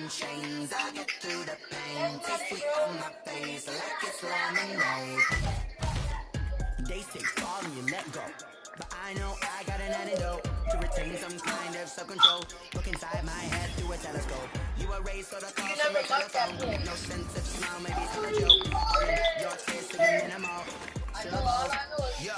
chains. I get through the pain. Taste sweet on my face like it's lemonade. They say fall and you let go, but I know I got an antidote to retain some kind of self-control. Look inside my head through a telescope. You erase all the calls from my telephone. No sense of smile, maybe it's a joke. All in your taste of the minimal syllables. Yo,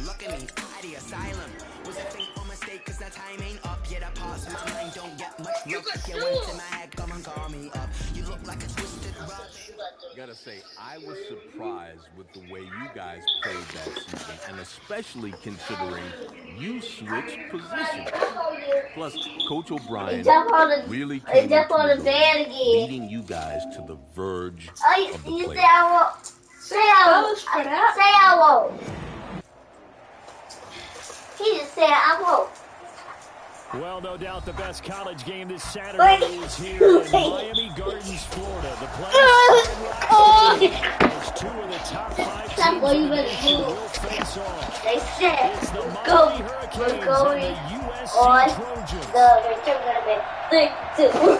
look at me, out the asylum. Was a fateful mistake, cause the time ain't up yet. I pause in my mind, don't get much look. Get once in my head, come and call me up. You look like a twisted rush. Gotta say, I was surprised with the way you guys played that season, and especially considering you switched positions. Plus, Coach O'Brien really came into his own, leading you guys to the verge of the playoffs. Say I won't. He just said I won't. Well, no doubt the best college game this Saturday is here in Miami Gardens, Florida. The players as two of the top 5 teams in the nation will face off. They said, It's the go. Miami We're Hurricanes going and the USC on Trojans. the return gonna be 3-2.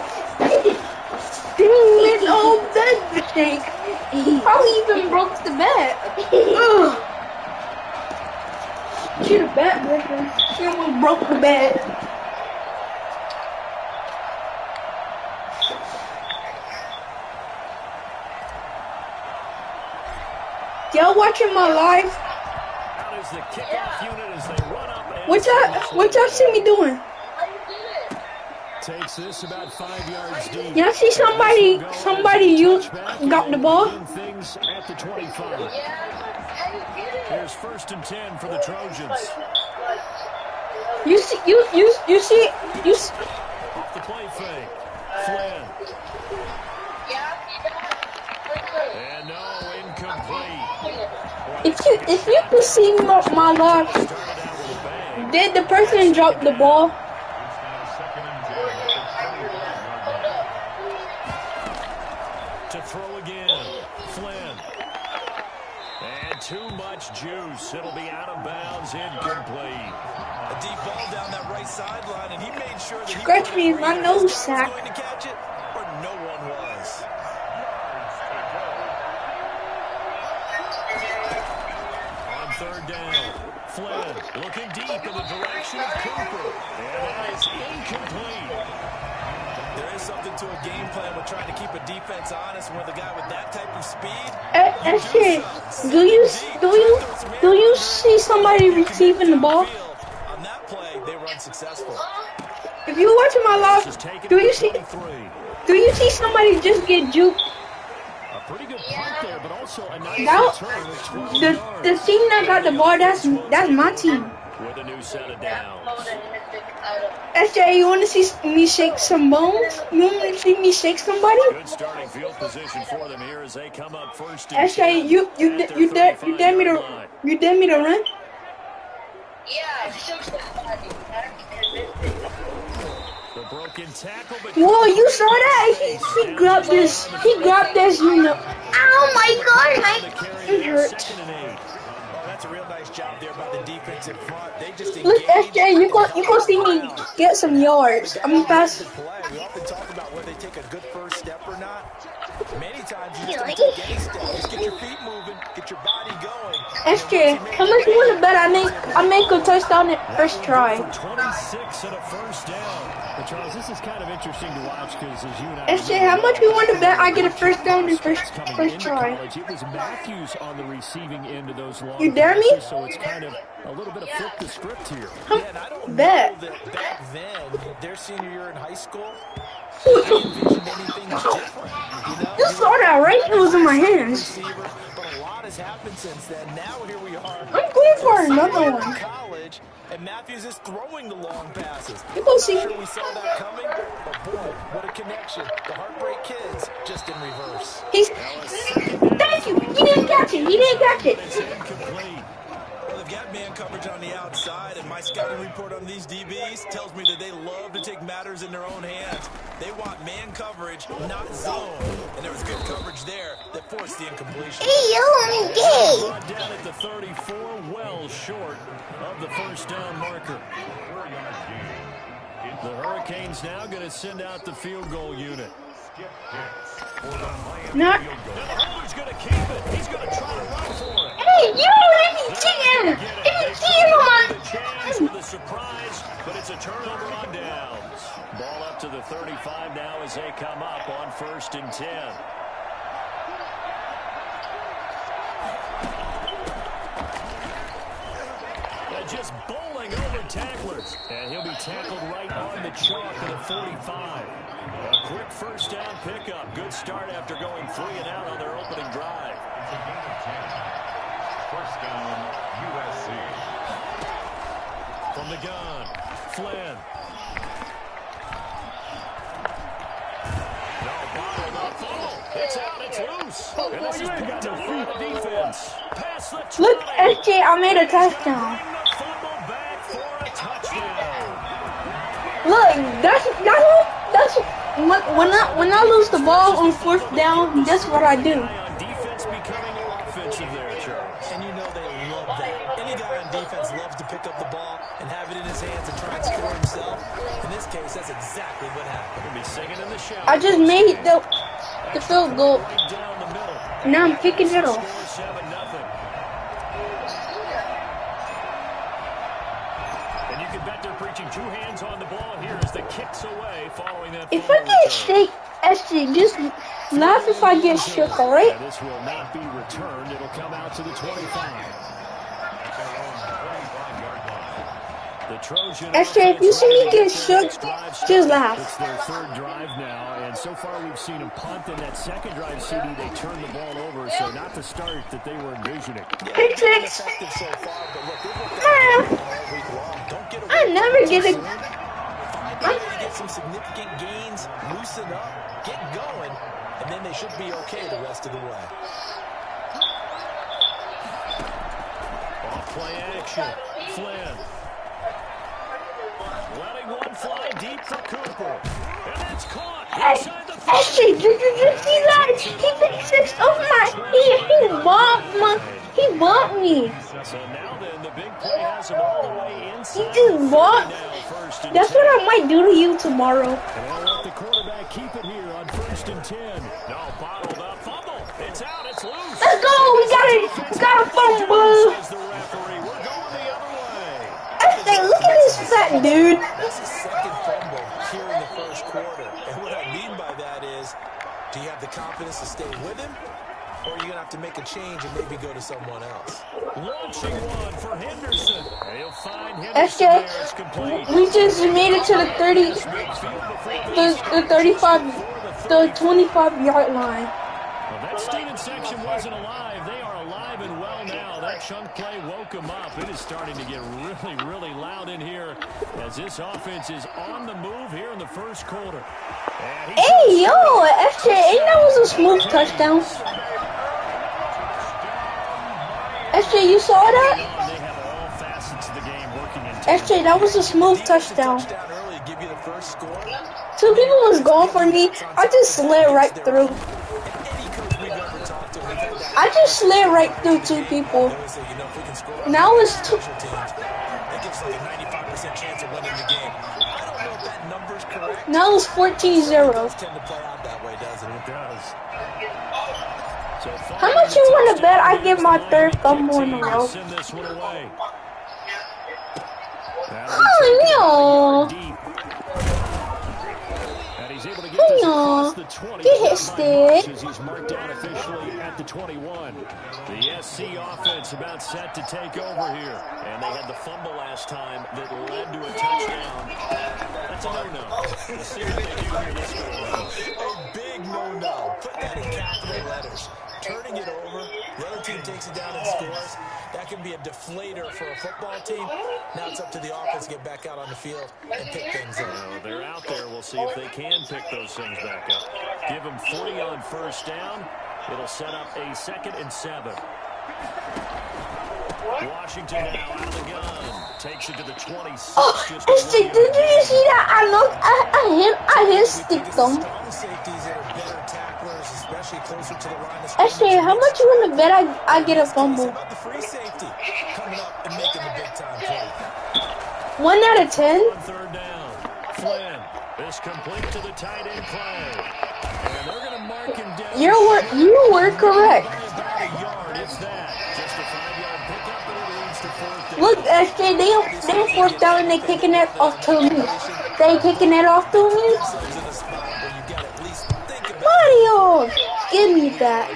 Dang it, oh, that mistake. Probably even broke the bat. Shoot a bat breaker. She almost broke the bat. Y'all watching my live? Out is the kickoff unit as they run up and What y'all see me doing? takes this about 5 yards deep. Y'all see somebody you got the ball? Things at the 25. Here's 1st and 10 for the Trojans. You see Off the play fake. Flynn. And no, incomplete. if you could see my live, did the person drop the ball? To throw again. Flynn. And too much juice. It'll be out of bounds, incomplete. A deep ball down that right sideline, and he made sure that Scratch me in my nose sack. going to catch it, or no one was. On 3rd down, Flynn looking deep in the direction of Cooper. And that is incomplete. There is something to a game plan with trying to keep a defense honest when the guy with that type of speed. Do you see somebody receiving the ball? On that play, they were unsuccessful. If you're watching my live, do you see somebody just get juked? A pretty good punt there, but also a nice return. The team that got the ball, that's my team. With a new set of downs. SJ, you want to see me shake some bones? You want me to see me shake somebody? Good starting field position for them here as they come up 1st. SJ, you dare me to run? Yeah, The broken tackle, but Whoa, you saw that? He grabbed this. You know. Oh my God, it hurt. That's a real nice job there by the defensive front. They just Look, SJ, you gonna see me get some yards. I'm fast. We often talk about whether they take a good first step or not. Many times you just don't take any step. Just get your feet moving, get your body going. SJ, how much you want to bet I make a touchdown at first try? 26 and a 1st down. But Charles, this is kind of interesting to watch because as you and I SJ, how much you want to bet I get a first down in first try? college, it was Matthews on the receiving end of those long You dare me? passes, so it's kind of a little bit of flip the script here. And I don't Bet. know that back then, their senior year in high school, they envisioned anything different. You saw that, right? It was in my hands. Receiver, but a lot has happened since then. Now here we are. I'm going for another one. College, and Matthews is throwing the long passes. You go see. Sure we saw that coming, but boy, what a connection. The Heartbreak Kids just in reverse. Thank you. He didn't catch it. It's incomplete. Well, they've got man coverage on the outside, and my scouting report on these DBs tells me that they love to take matters in their own hands. They want man coverage, not zone. And there was good coverage there that forced the incompletion. Brought down at the 34, well short of the 1st down marker. The Hurricanes now going to send out the field goal unit. Not. He's going to keep it. He's going to try to run for it. Hey, you! Let me see him! Let me see him on! Chance with a surprise, but it's a turnover on downs. Ball up to the 35 now as they come up on 1st and 10. Just bowling over tacklers. And he'll be tackled right on the chalk of the 45. A quick first down pickup. Good start after going 3 and out on their opening drive. First down, USC. From the gun, Flynn. No, bottled up, fumble. It's out, it's loose. And this is picked up by the defense. Pass the 20. Look, SJ, I made a touchdown. Look, that's when I lose the ball on 4th down, that's what I do. Defense becoming offensive there, Charles. And you know they love that. Any guy on defense loves to pick up the ball and have it in his hands and try and score himself. In this case, that's exactly what happened. He'll be singing in the shower. I just made the field goal. Right down the middle. Now I'm kicking it off. Score 7-0. And you can bet they're preaching 2 hands on the ball here as the kicks away following that. If I get shake, SJ, just laugh if I get shook, alright? This will not be returned. It'll come out to the 25. The Trojan SJ, if you see me get shook, just laugh. It's their 3rd drive now, and so far we've seen them punt. In that 2nd drive, CD, they turned the ball over, so not the start that they were envisioning. Pick six. I never get it. Get some significant gains, loosen up, get going, and then they should be okay the rest of the way. Off play action, Flynn. Letting one fly deep for Cooper. And it's caught inside the 30. SJ, did you see that? He picked 6 off he bumped me. So now then, the big play has him all the way He inside. just bumped. That's what I might do to you tomorrow. And they'll let the quarterback keep it here on 1st and 10. No, bottled up, fumble. It's out, it's loose. Let's go. We got a fumble. Says the referee, we're going the other way. SJ, look at this fat dude. That's his 2nd fumble here in the 1st quarter. And what I mean by that is, do you have the confidence to stay with him? Or are you going to have to make a change and maybe go to someone else? Launching one for Henderson. He'll find Henderson SJ, there. It's complete. we just made it to the 30, the 35, the 25-yard line. Well, that student section wasn't alive. They are alive and well now. That chunk play woke them up. It is starting to get really, really loud in here as this offense is on the move here in the 1st quarter. Hey, yo, SJ, that was a smooth touchdown. SJ, you saw that? They have all facets of the game working in SJ, that was a smooth touchdown. Early to give you the 1st score. 2 people was going for me. I just slid right through. I just slid right through 2 people. Now it's 2. That gives like a 95% chance of winning the game. I don't know if that number's correct. Now it's 14-0. Tend to play out that way, doesn't it? It does. So How much you want to bet I get my 3rd fumble in a row? send this one away. Oh, no. And he's able to get this across the 20. Get hit, stick. He's marked down officially at the 21. The SC offense about set to take over here. And they had the fumble last time that led to a touchdown. That's a no-no. We'll see what they do here this go. A big no-no. Put that in capital letters. Turning it over, the other team takes it down and scores. That can be a deflator for a football team. Now it's up to the offense to get back out on the field and pick things up. They're out there. We'll see if they can pick those things back up. Give them 40 on 1st down. It'll set up a 2nd and 7. Washington now out of the gun. Takes it to the 26. Oh, SJ, did you see that? I hit stick them. Strong safeties that are better tacklers, especially closer to the line of SJ, how much you want to bet I get a fumble? How about the free safety coming up and making the big time play? 1 out of 10? On 3rd down. Flynn. This complete to the tight end play. And they're going to mark him down. You were correct. By about a yard, if that. Just a 5-yard pickup, but it leads to fourth down. Look, SJ, they fourth down and they kicking it off to me. They kicking it off to me. Mario, give me that.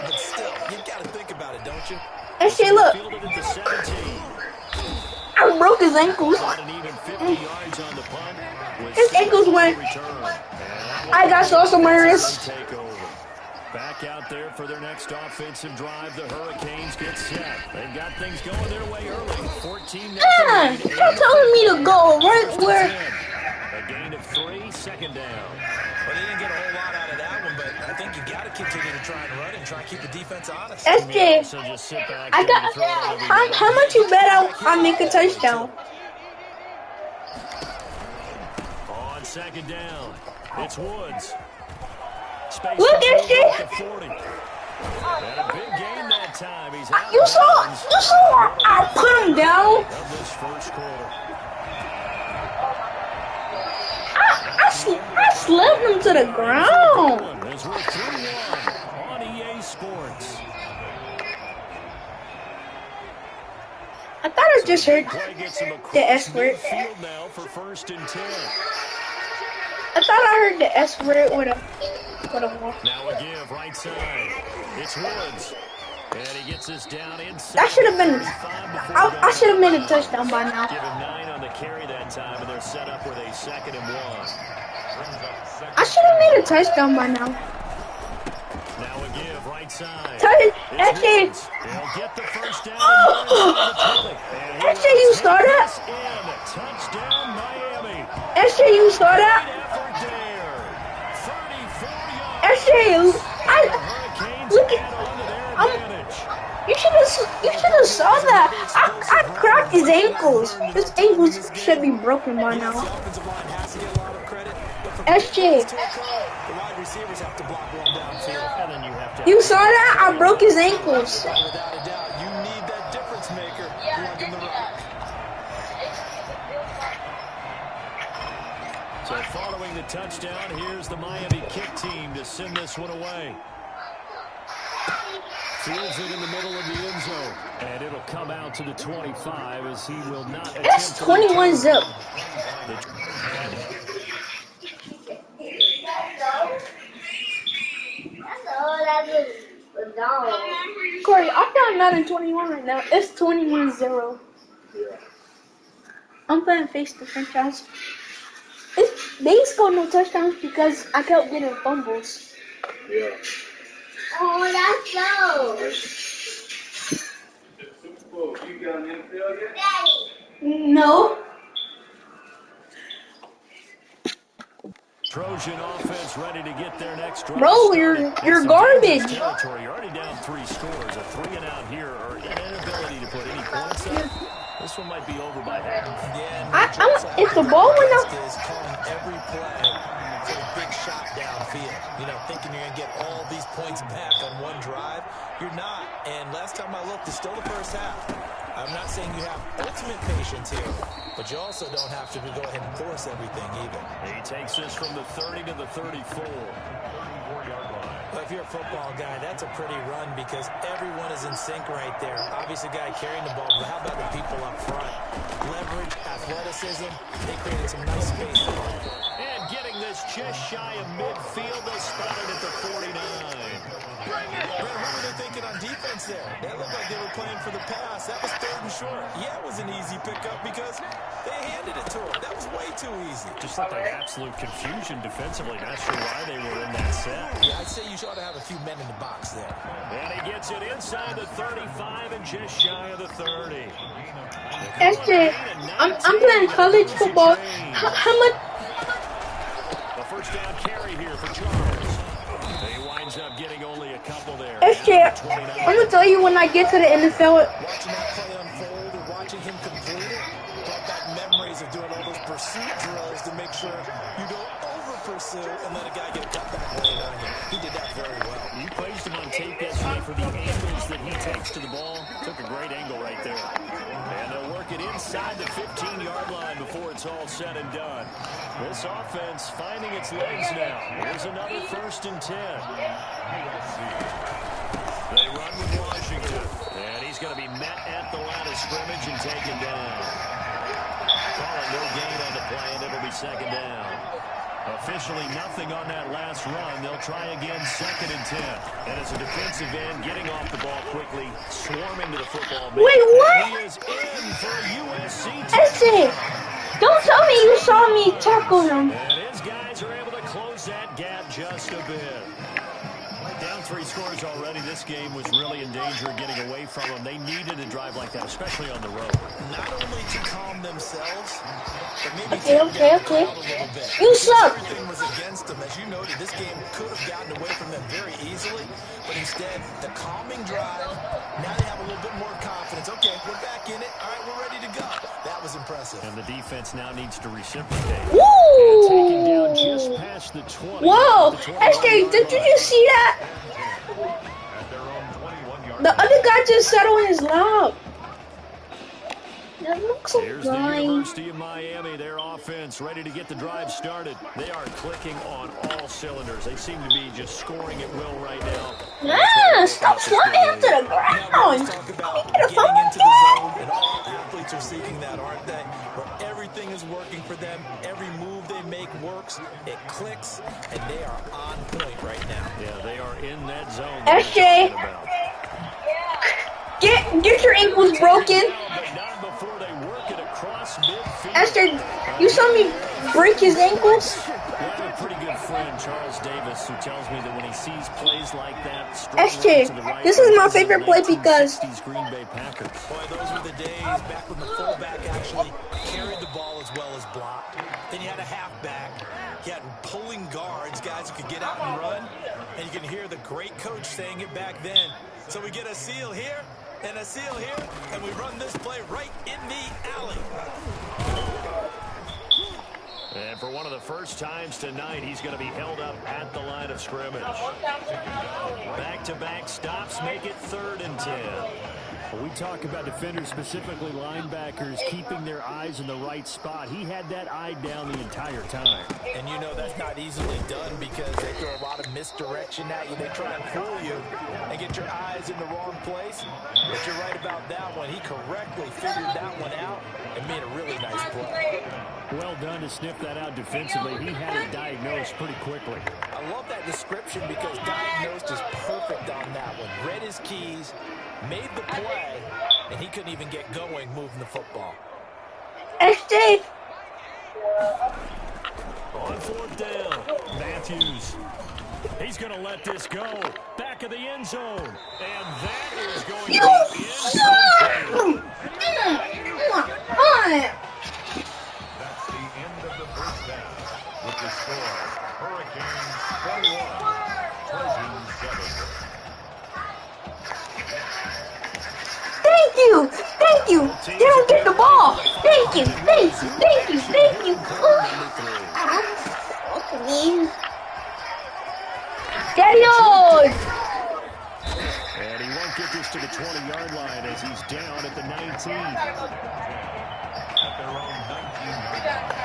But still, you got to think about it, don't you? SJ, look. Fielded at the 17. I broke his ankles. An even 50 yards on the punt. His ankles went. I got sauce on my wrist. Back out there for their next offensive drive. The Hurricanes get set. They've got things going their way early. 14-0. Yeah, stop telling me to go right where. A gain of 3, second down. Well, they didn't get a whole lot out of that one, but I think you got to continue to try and run and try and keep the defense honest. SJ, So just sit back. I got. How much you bet I make a touchdown? On second down, it's Woods. Space Look, SJ. at the 40. And a big gain that time. He's out. You saw I put him down. Of this first quarter. I slammed him to the ground. As we're 3-1 on EA Sports. I thought I just heard Play gets him across the S word. midfield now for 1st and 10. I thought I heard the S word with a wall. Now a give right side. It's Woods. And he gets this down inside. That should have been. I should have made a touchdown by now. Give him 9 on the carry that time, and they're set up with a 2nd and 1. I should have made a touchdown by now. Now a give right side. SJ, They'll get the first down. SJ, you saw that? Touchdown Miami. SJ, you saw that? SJ, look at. You should have saw that. I cracked his ankles. His ankles should be broken by now. SJ, you saw that? I broke his ankles. Without a doubt, you need that difference maker blocking the rock. So following the touchdown, here's the Miami kick team to send this one away. Fields it in the middle of the end zone. And it'll come out to the 25 as he will not attempt. That's 21 zip. Corey, I'm playing Madden 21 right now. It's 21-0. I'm playing face the franchise. They scored no touchdowns because I kept getting fumbles. Yeah. Oh, that's so. Super Bowl, you got an NFL yet? Daddy. No. Trojan offense ready to get their next drive. Bro, you're garbage. Territory. You're already down 3 scores. A 3 and out here, or an inability to put any points up. This one might be over by half. If the ball went up. Is calling every play for a big shot downfield. You know, thinking you're going to get all these points back on one drive. You're not. And last time I looked, it's still the first half. I'm not saying you have ultimate patience here, but you also don't have to go ahead and force everything either. He takes this from the 30 to the 34. Well, if you're a football guy, that's a pretty run because everyone is in sync right there. Obviously, the guy carrying the ball, but how about the people up front? Leverage, athleticism, they created some nice space for him. And getting this just shy of midfield, they spotted at the 49. Brent, what were they thinking on defense there? That looked like they were playing for the pass. That was 3rd and short. Yeah, it was an easy pickup because they handed it to him. That was way too easy. Just looked like absolute confusion defensively. Not sure why they were in that set. Yeah, I'd say you ought to have a few men in the box there. And he gets it inside the 35 and just shy of the 30. SJ, I'm playing college football. How much? The first down carry here for Charles. He winds up getting only a couple there. SJ, I'm gonna tell you when I get to the NFL. Watching that play unfold and watching him complete it brought back memories of doing all those pursuit drills to make sure you don't over-pursue and let a guy get a cutback lane on you. He did that very well. You praised him on tape yesterday for the angles that he takes to the ball. To Took a great angle right there. And they'll work it inside the 15-yard line before it's all said and done. This offense finding its legs now. Here's another 1st and 10. They run with Washington. And he's going to be met at the line of scrimmage and taken down. Calling no gain on the play, and it'll be 2nd down. Officially nothing on that last run. They'll try again 2nd and 10. And as a defensive end, getting off the ball quickly, swarming to the football. Wait, what? He is in for USC. SJ, don't tell me you saw me tackle him. And his guys are able to close that gap just a bit. Down 3 scores already. This game was really in danger of getting away from them. They needed a drive like that, especially on the road. Not only to calm themselves, but maybe Okay. a little bit. You suck. Everything was against them. As you noted, this game could have gotten away from them very easily, but instead, the calming drive, now they have a little bit more confidence. Okay, we're back in it. All right, we're ready to go. That was impressive. And the defense now needs to reciprocate. Woo! Taken down just past the 20. Whoa, The 20. SJ, did you just see that? The other guy just sat on his lap. That looks so Here's the fine. University of Miami, their offense ready to get the drive started. They are clicking on all cylinders. They seem to be just scoring at will right now. Yeah, stop sliding to the ground. Talk about Let me get a getting phone into the again. zone, and all athletes are seeking that, aren't they? Where everything is working for them, every move they make works, it clicks, and they are on point right now. Yeah, they are in that zone. SJ. Get your ankles broken. But not before they work it across midfield. SJ, you saw me break his ankles? I have a pretty good friend, Charles Davis, who tells me that when he sees plays like that, SJ, this is my favorite play because Green Bay Packers. Boy, those were the days back when the fullback actually carried the ball as well as blocked. Then you had a halfback. You had pulling guards, guys who could get out and run. And you can hear the great coach saying it back then. So we get a seal here and a seal here, and we run this play right in the alley. And for one of the first times tonight, he's going to be held up at the line of scrimmage. Back-to-back stops make it 3rd and 10. When we talk about defenders, specifically linebackers, keeping their eyes in the right spot, he had that eye down the entire time. And you know that's not easily done because they throw a lot of misdirection at you. They try and fool you and get your eyes in the wrong place. But you're right about that one. He correctly figured that one out and made a really nice play. Well done to sniff that out defensively. He had it diagnosed pretty quickly. I love that description because diagnosed is perfect on that one. Read his keys, made the play, and he couldn't even get going moving the football. SJ. On 4th down, Matthews. He's going to let this go. Back of the end zone. And that is going to be in. Come on. That's the end of the first half. With the score, Hurricanes 41, Trojans 7. Thank you. They don't get the ball. Thank you. Fuck me. Daddy-o! And he won't get this to the 20-yard line as he's down at the 19. At their own 19-yard line.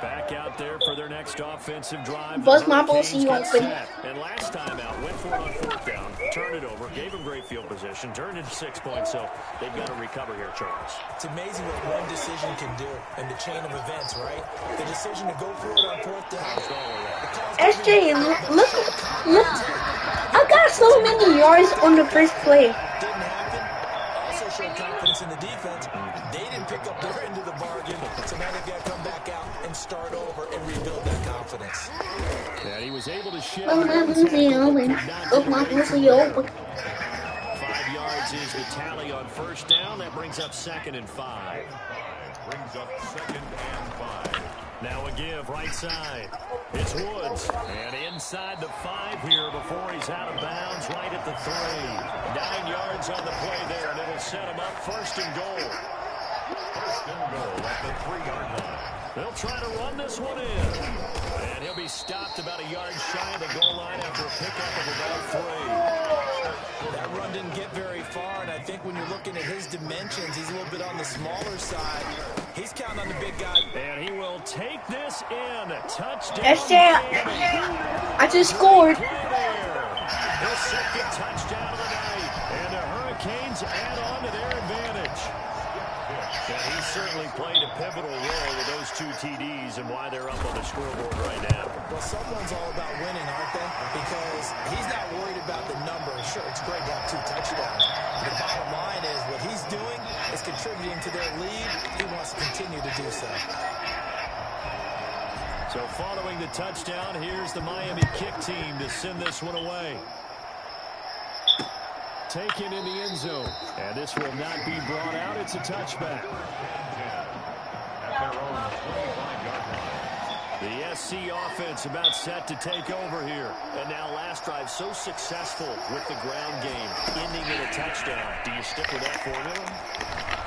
Back out there for their next offensive drive. Buzz my ball, see you Hurricanes get open. set. And last time out, went for it on 4th down, turned it over, gave him great field position, turned into 6 points, so they've got to recover here, Charles. It's amazing what one decision can do in the chain of events, right? The decision to go for it on 4th down. SJ, look. I got so many yards on the first play. Didn't happen. Also showed confidence in the defense. They didn't pick up their end of the bargain, so now they've got to come back out and start over and rebuild that confidence. And he was able to shed Oh, my pussy open. Oh, my pussy open. 5 yards is the tally on 1st down. That brings up 2nd and 5. Brings up 2nd and 5. Now a give right side. It's Woods. And inside the 5 here before he's out of bounds right at the 3. 9 yards on the play there, and it'll set him up 1st and goal. 1st and goal at the 3-yard line. They'll try to run this one in. And And he'll be stopped about a yard shy of the goal line after a pickup of about 3. That run didn't get very far, and I think when you're looking at his dimensions, he's a little bit on the smaller side. He's counting on the big guy. And he will take this in. Touchdown. SJ, I just scored. His second touchdown of the night. And the Hurricanes add on to their advantage. And he certainly played a pivotal role with those 2 TDs and why they're up on the scoreboard right now. Well, someone's all about winning, aren't they? Because he's not worried about the number. Sure, it's great to have 2 touchdowns. The bottom line is what he's doing is contributing to their lead. He wants to continue to do so. So following the touchdown, here's the Miami kick team to send this one away. Taken in the end zone. And this will not be brought out. It's a touchback. At their own 25-yard line. The SC offense about set to take over here. And now last drive so successful with the ground game, ending in a touchdown. Do you stick with that formula?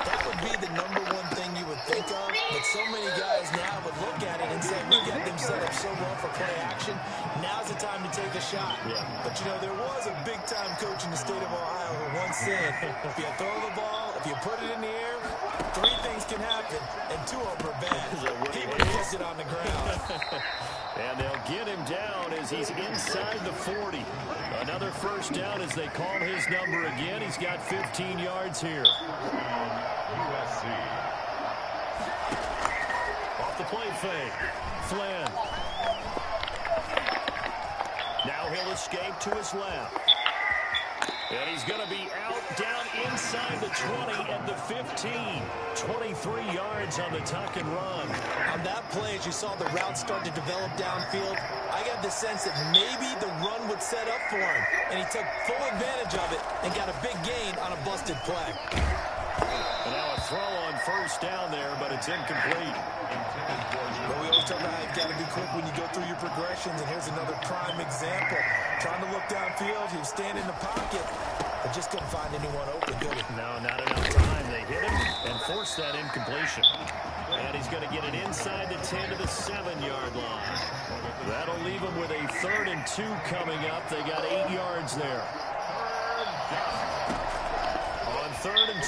That would be the number one thing you would think of, but so many guys now would look at it and say, we got them set up so well for play action. Now's the time to take a shot. Yeah. But, you know, there was a big-time coach in the state of Ohio who once said, if you throw the ball, if you put it in the air, 3 things can happen, and 2 of them are bad. He would have kept it on the ground. And they'll get him down as he's inside the 40. Another first down as they call his number again. He's got 15 yards here. USC. Off the play fake. Flynn. Now he'll escape to his left. And he's going to be out down inside the 20 at the 15. 23 yards on the tuck and run. On that play, as you saw the route start to develop downfield, I got the sense that maybe the run would set up for him. And he took full advantage of it and got a big gain on a busted play. And now a throw on first down there, but it's incomplete. But we always tell you you've got to be quick when you go through your progressions, and here's another prime example. Trying to look downfield, he was standing in the pocket, but just couldn't find anyone open, did he? No, not enough time. They hit him and forced that incompletion. And he's going to get it inside the 10 to the 7-yard line. That'll leave him with a 3rd and 2 coming up. They got 8 yards there. On 3rd and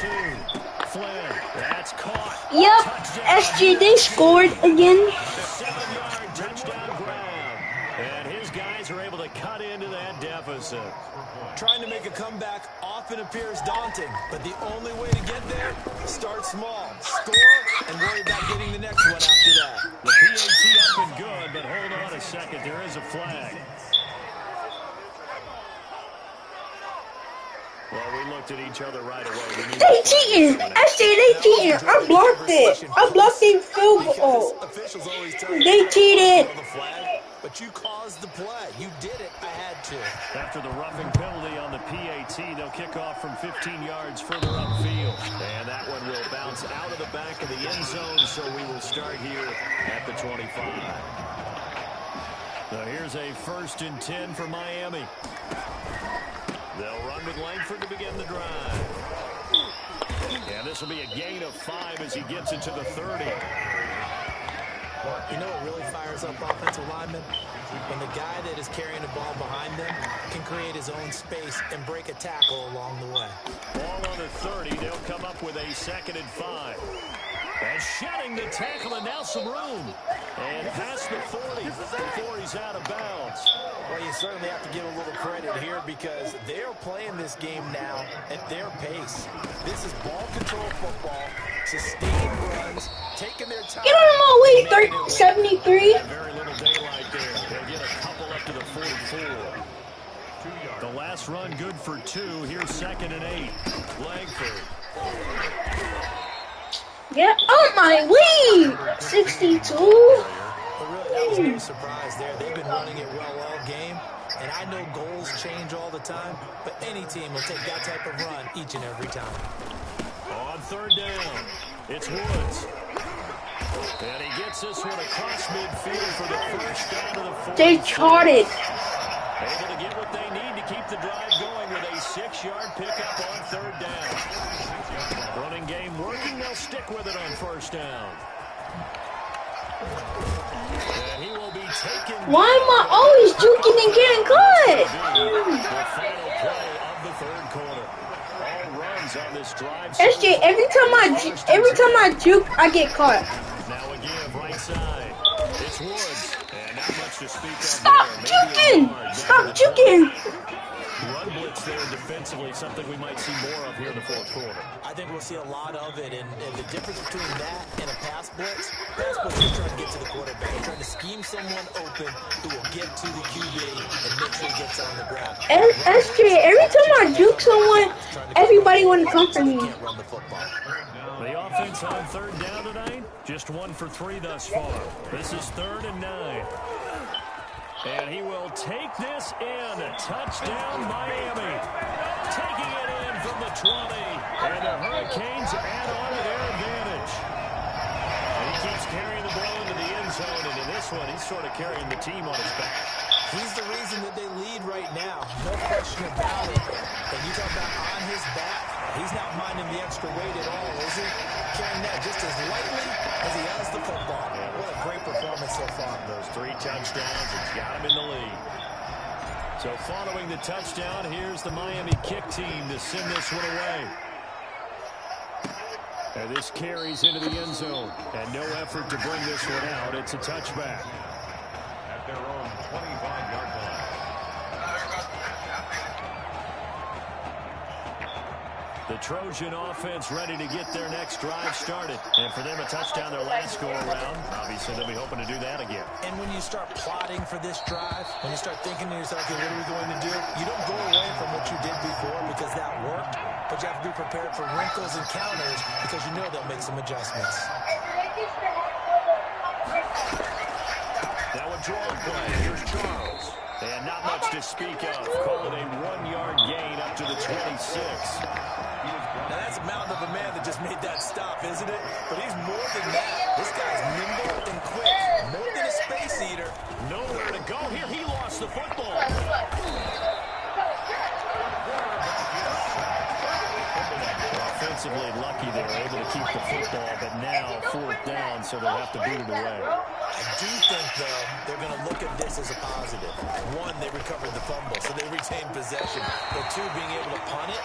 2. Flynn, that's caught. Yep, SG, they scored again. 7-yard touchdown grab. And his guys are able to cut into that deficit. Trying to make a comeback often appears daunting, but the only way to get there, start small, score, and worry about getting the next one after that. The PAT up and good, but hold on a second. There is a flag. Well, we looked at each other right away. They cheating. SJ, they cheating. I blocked it. I blocked the field goal. Officials always tell you They cheated. the flag, but you caused the play. You did it. I had to. After the roughing penalty on the PAT, they'll kick off from 15 yards further upfield. And that one will bounce out of the back of the end zone, so we will start here at the 25. So here's a 1st and 10 for Miami. They'll run with Langford to begin the drive. And this will be a gain of 5 as he gets into the 30. You know what really fires up offensive linemen? When the guy that is carrying the ball behind them can create his own space and break a tackle along the way. Ball on the 30. They'll come up with a 2nd and 5. And shedding the tackle, and now some room. And past the 40 before he's out of bounds. Well, you certainly have to give a little credit here because they're playing this game now at their pace. This is ball control football, sustained runs, taking their time. Get on my way, 73. Very little daylight there. They'll get a couple up to the 44. The last run good for 2. Here's 2nd and 8. Langford. Get on my way, 62. But really, that was no surprise there. They've been running it well all game. And I know goals change all the time, but any team will take that type of run each and every time. On 3rd down, it's Woods. And he gets this one across midfield for the first down of the 40. They charted. Able to get what they need to keep the drive going with a 6-yard pickup on 3rd down. Running game working, they'll stick with it on 1st down. And he will be Why am I always juking and getting caught? The final play of the third quarter. All runs on this drive. SJ, every time I juke, I get caught. Now a give right side. It's Woods. And not much to speak of. Stop juking! Stop juking! Run blitz there defensively, something we might see more of here in the fourth quarter. I think we'll see a lot of it, and the difference between that and a pass blitz, you're trying to get to the quarterback. You're trying to scheme someone open who will get to the QB and make sure he gets on the ground. And SJ, every time I juke someone, everybody want to come for me. Can't run the football. The offense on third down tonight, just 1 for 3 thus far. This is 3rd and 9. And he will take this in. Touchdown, Miami. Taking it in from the 20. And the Hurricanes add on to their advantage. He keeps carrying the ball into the end zone. And in this one, he's sort of carrying the team on his back. He's the reason that they lead right now. No question about it. And you talk about on his back, he's not minding the extra weight at all, is he? Carrying that just as lightly as he has the football. What a great performance so far. Those 3 touchdowns, it's got him in the lead. So following the touchdown, here's the Miami kick team to send this one away. And this carries into the end zone. And no effort to bring this one out. It's a touchback. At their own 25-yard line. The Trojan offense ready to get their next drive started. And for them, a touchdown their last go-around. Obviously, they'll be hoping to do that again. And when you start plotting for this drive, when you start thinking to yourself, okay, what are we going to do? You don't go away from what you did before because that worked, but you have to be prepared for wrinkles and counters because you know they'll make some adjustments. Now a draw play. Here's Charles. And not much to speak of. Call it a 1-yard gain up to the 26. Now that's a mountain of a man that just made that stop, isn't it? But he's more than that. This guy's nimble and quick. More than a space eater. Nowhere to go here. He lost the football. Offensively lucky they were able to keep the football, but now 4th down, so they'll have to boot it away. I do think, though, they're going to look at this as a positive. 1, they recovered the fumble, so they retained possession. But 2, being able to punt it,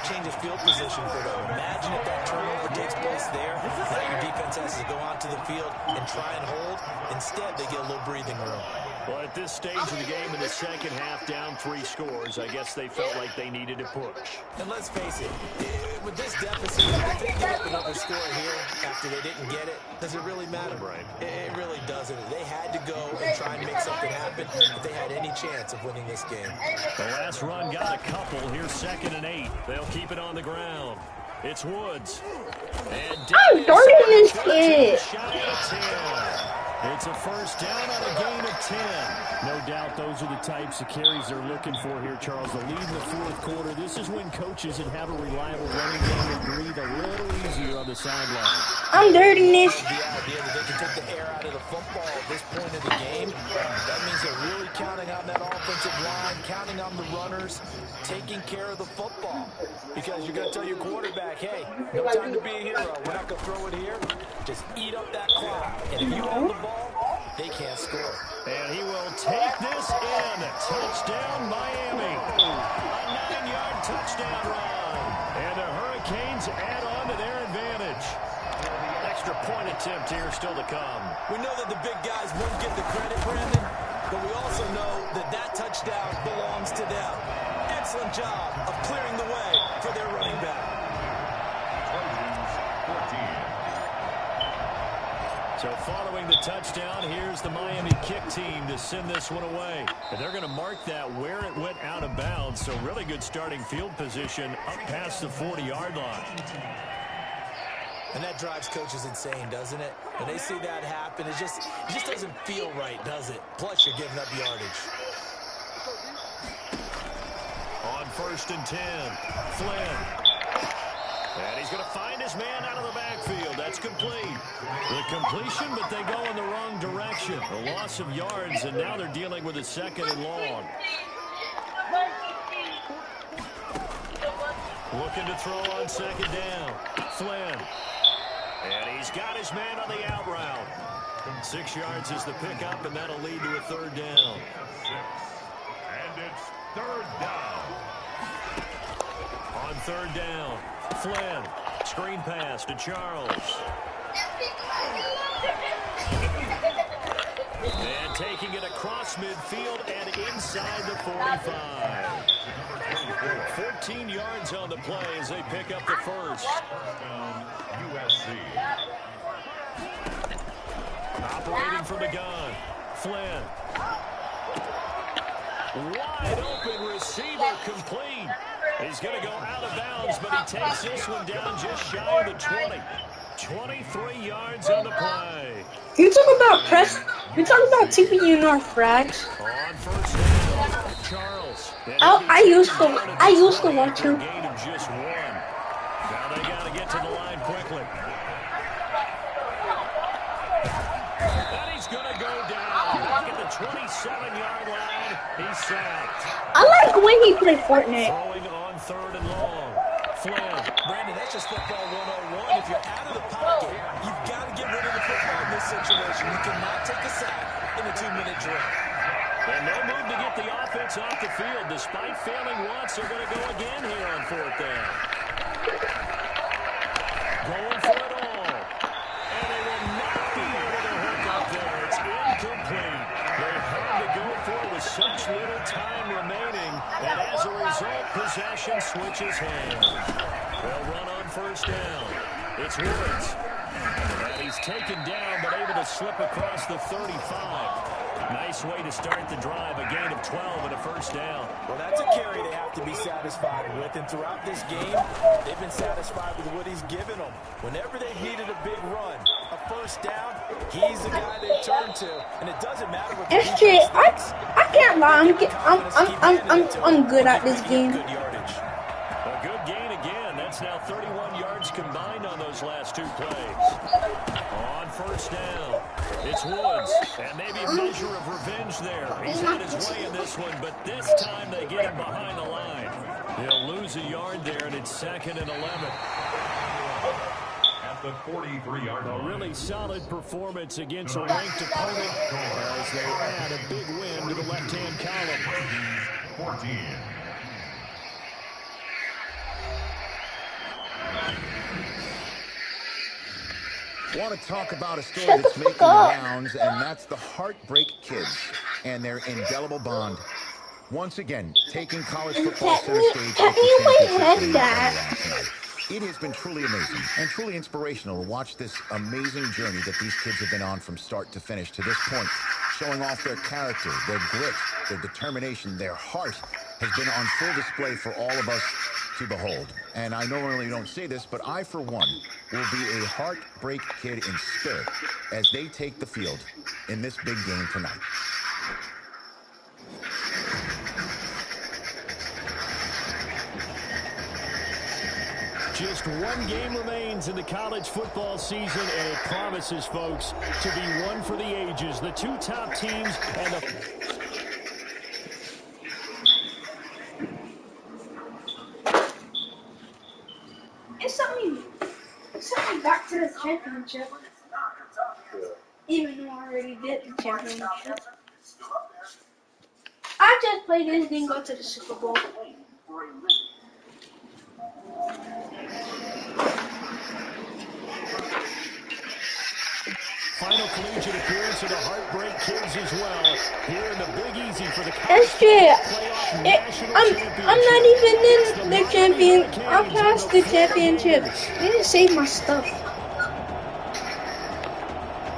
changes field position for them. Imagine if that turnover takes place there. Now your defense has to go onto the field and try and hold. Instead, they get a little breathing room. Well, at this stage of the game in the second half, down 3 scores, I guess they felt like they needed to push. And let's face it, with this deficit, if they give up another score here after they didn't get it, does it really matter? Right. It really doesn't. They had to go and try and make something happen if they had any chance of winning this game. The last run got a couple. Here's 2nd and 8. They'll keep it on the ground. It's Woods. And I'm darting this kid. It's a first down on a gain of 10. No doubt those are the types of carries they're looking for here, Charles. The lead in the 4th quarter. This is when coaches that have a reliable running game will breathe a little easier on the sideline. I'm darting this. The idea that they can take the air out of the football at this point of the game, that means they're really counting on that offensive line, counting on the runners, taking care of the football. Because you're going to tell your quarterback, hey, no time to be a hero. We're not going to throw it here. Just eat up that clock. And if you hold the ball, they can't score. And he will take this in. Touchdown, Miami. A 9-yard touchdown run. And the Hurricanes add on to their advantage. Extra point attempt here still to come. We know that the big guys won't get the credit, Brandon, but we also know that that touchdown belongs to them. Excellent job of clearing the way for their running back. So following the touchdown, here's the Miami kick team to send this one away. And they're going to mark that where it went out of bounds. So really good starting field position up past the 40-yard line. And that drives coaches insane, doesn't it? When they see that happen, it just doesn't feel right, does it? Plus, you're giving up yardage. On 1st and 10, Flynn. And he's going to find his man out of the backfield. That's complete. The completion, but they go in the wrong direction. A loss of yards, and now they're dealing with a 2nd and long. Looking to throw on 2nd down. Flynn. And he's got his man on the out route. 6 yards is the pickup, and that'll lead to a third down. 6. And it's third down. On third down, Flynn. Screen pass to Charles. And taking it across midfield and inside the 45. 14 yards on the play as they pick up the first. USC. Operating from the gun, Flynn. Wide open receiver complete. He's going to go out of bounds, but he takes this one down just shy of the 20. 23 yards on the play. You talk about press. You talk about TPUNR frags. On first down, Charles. I used to watch him. Gain of just 1. Now they got to get to the line quickly. And he's going to go down. Back at the 27-yard line. He's sacked. I like when he played Fortnite. Throwing on third and long. Flynn. Brandon, that's just football 101. If you're out of the pocket, you've got to get rid of the football in this situation. You cannot take a sack in a 2-minute drill. And no move to get the offense off the field. Despite failing once, they're going to go again here on fourth down. Going for it all. And they will not be able to hook up there. It's incomplete. They had to go for it with such little time remaining. And as a result, possession switches hands. They'll run on first down. It's Woods. And he's taken down, but able to slip across the 35. Nice way to start the drive, a gain of 12 and a first down. Well, that's a carry they have to be satisfied with, and throughout this game, they've been satisfied with what he's given them. Whenever they needed a big run, a first down, he's the guy they turn to, and it doesn't matter what the SJ, I can't lie. I'm good at this game. A good gain again. That's now 31 yards combined on those last 2 plays. On first down, it's Woods, and maybe a measure of revenge there. He's had his way in this one, but this time they get him behind the line. He'll lose a yard there, and it's 2nd and 11. At the 43-yard line. A really solid performance against a ranked opponent as they add a big win to the left-hand column. 14. I want to talk about a story that's making the rounds, and that's the Heartbreak Kids and their indelible bond. Once again, taking college football center stage. It has been truly amazing and truly inspirational to watch this amazing journey that these kids have been on from start to finish to this point, showing off their character, their grit, their determination, their heart has been on full display for all of us to behold. And I normally don't say this, but I, for one, will be a Heartbreak Kid in spirit as they take the field in this big game tonight. Just 1 game remains in the college football season, and it promises, folks, to be one for the ages. The 2 top teams and the... It sent me back to the championship. Even though I already did the championship. I just played this, didn't go to the Super Bowl. Final collegiate appearance of the Heartbreak Kids as well. Here in the Big Easy for the college SJ, playoff national I'm not even in the champion. I passed the championship. I need to save my stuff.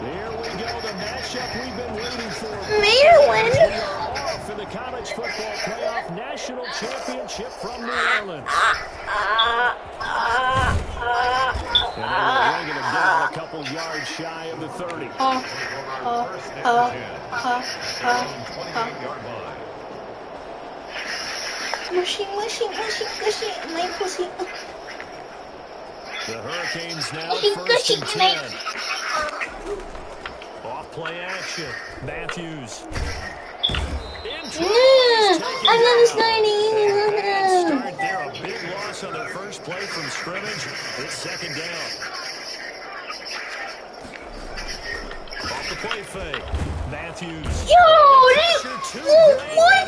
There we go, the matchup we've been waiting for. Maryland. We are off in the college football playoff national championship from New Orleans. And they're bringing him down a couple yards shy of the 30. Mushy, my pussy. The Hurricanes now first and 10. Off play action. Matthews. Another sliding. Start there, a big loss on their first play from scrimmage. It's 2nd down. Off the play fake. Matthews. Yo, what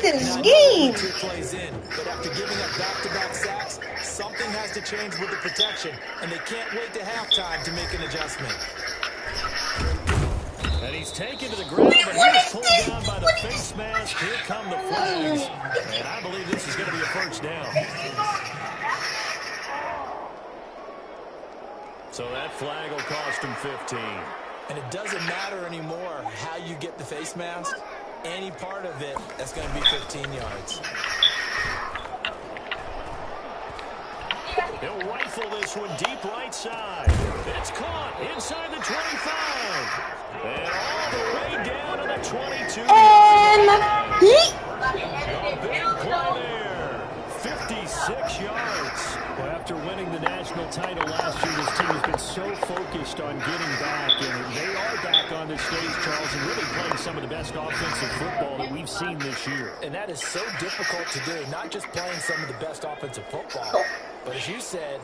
this game? 2 plays in, but after giving up back-to-back sacks, something has to change with the protection, and they can't wait to halftime to make an adjustment. And he's taken to the ground, but he was pulled down by the face mask. Here come the flags, and I believe this is going to be a first down. So that flag will cost him 15. And it doesn't matter anymore how you get the face mask. Any part of it, that's going to be 15 yards. He'll rifle this one deep right side. It's caught inside the 25. And all the way down to the 22. A big play there. 56 yards. Well, after winning the national title last year, this team has been so focused on getting back, and they are back on the stage, Charles, and really playing some of the best offensive football that we've seen this year. And that is so difficult to do, not just playing some of the best offensive football, but as you said,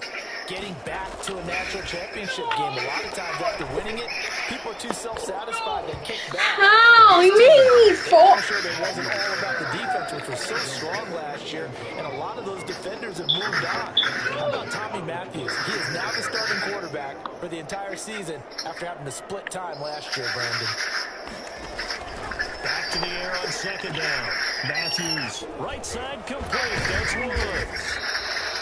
getting back to a national championship game. A lot of times after winning it, people are too self-satisfied. They kick back. How? You made me fall. I'm sure it wasn't all about the defense, which was so strong last year, and a lot of those defenders have moved on. How about Tommy Matthews? He is now the starting quarterback for the entire season after having to split time last year, Brandon. Back to the air on second down. Matthews, right side complete. That's Woods.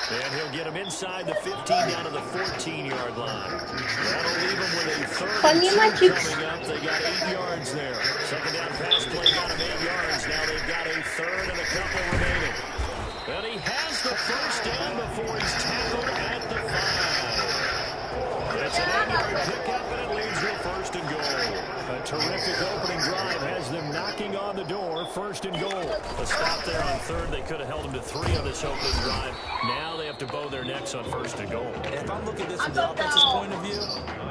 And he'll get him inside the 15 down to the 14-yard line. That'll leave him with a third and 2 coming up. They got 8 yards there. Second down pass play got him 8 yards. Now they've got a third and a couple remaining. And he has the first down before he's tackled at the 5. It's an 8-yard pickup, and it leads to first and goal. A terrific opening drive has them knocking on the door, first and goal. A stop there on third. They could have held him to 3 on this opening drive. Now they have to bow their necks on first and goal. And if I'm looking at this from the offense's point of view,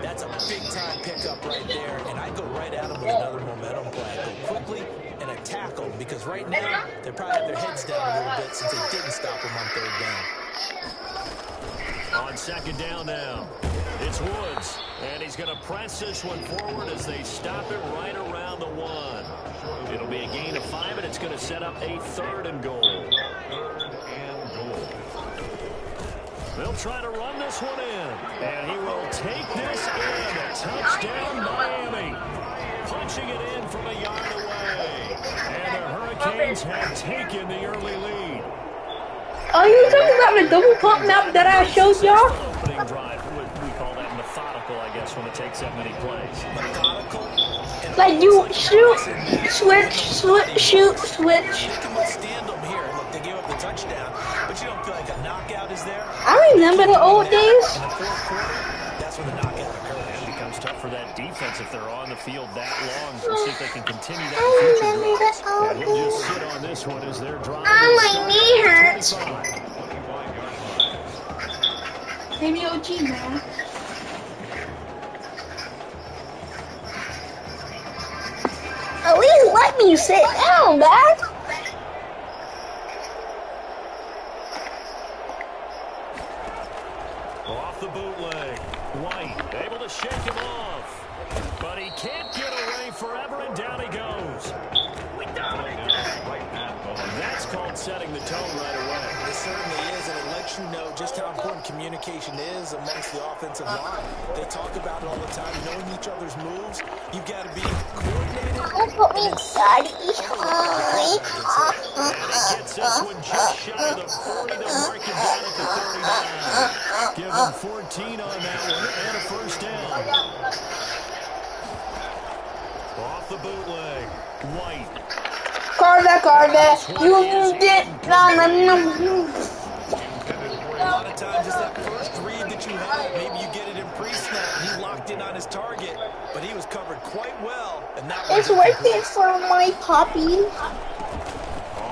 that's a big-time pickup right there, and I go right at him with another momentum play. Go quickly and a tackle, because right now they probably have their heads down a little bit since they didn't stop him on third down. On second down now, it's Woods, and he's going to press this one forward as they stop it right around the 1. It'll be a gain of 5, and it's going to set up a third and goal. They'll try to run this one in, and he will take this in. A touchdown, Miami. Punching it in from a yard away. And the Hurricanes have taken the early lead. Are you talking about the double pump map that I showed y'all? Opening drive. We call that methodical, I guess, when it takes that many plays. Methodical. Like you shoot, switch, shoot, switch. They can withstand them here. Look, they gave up the touchdown, but you don't feel like a knockout is there. I remember the old days. In the fourth quarter, that's when the knockout occurs. It becomes tough for that defense if they're on the field that long. We'll see if they can continue that in future drives. And he'll just sit on this one as they're driving. My knee hurts. Maybe OG, man. At least let me sit down, Dad. Off the bootleg. White able to shake him off. But he can't get away forever, and down he goes. That's called setting the tone right away. It certainly is, and it lets you know just how important communication is amongst the offensive line. They talk about it all the time, knowing each other's moves. You've got to be coordinated. Put me daddy. Gets this one just shy of the 40. They'll mark him down at the 39. Give him 14 on that one and a first down. Off the bootleg. White. Carver, you did A lot of times it's that first read that you have. Maybe you get it in pre-snap, and he locked in on his target, but he was covered quite well. And that It's working for my puppy.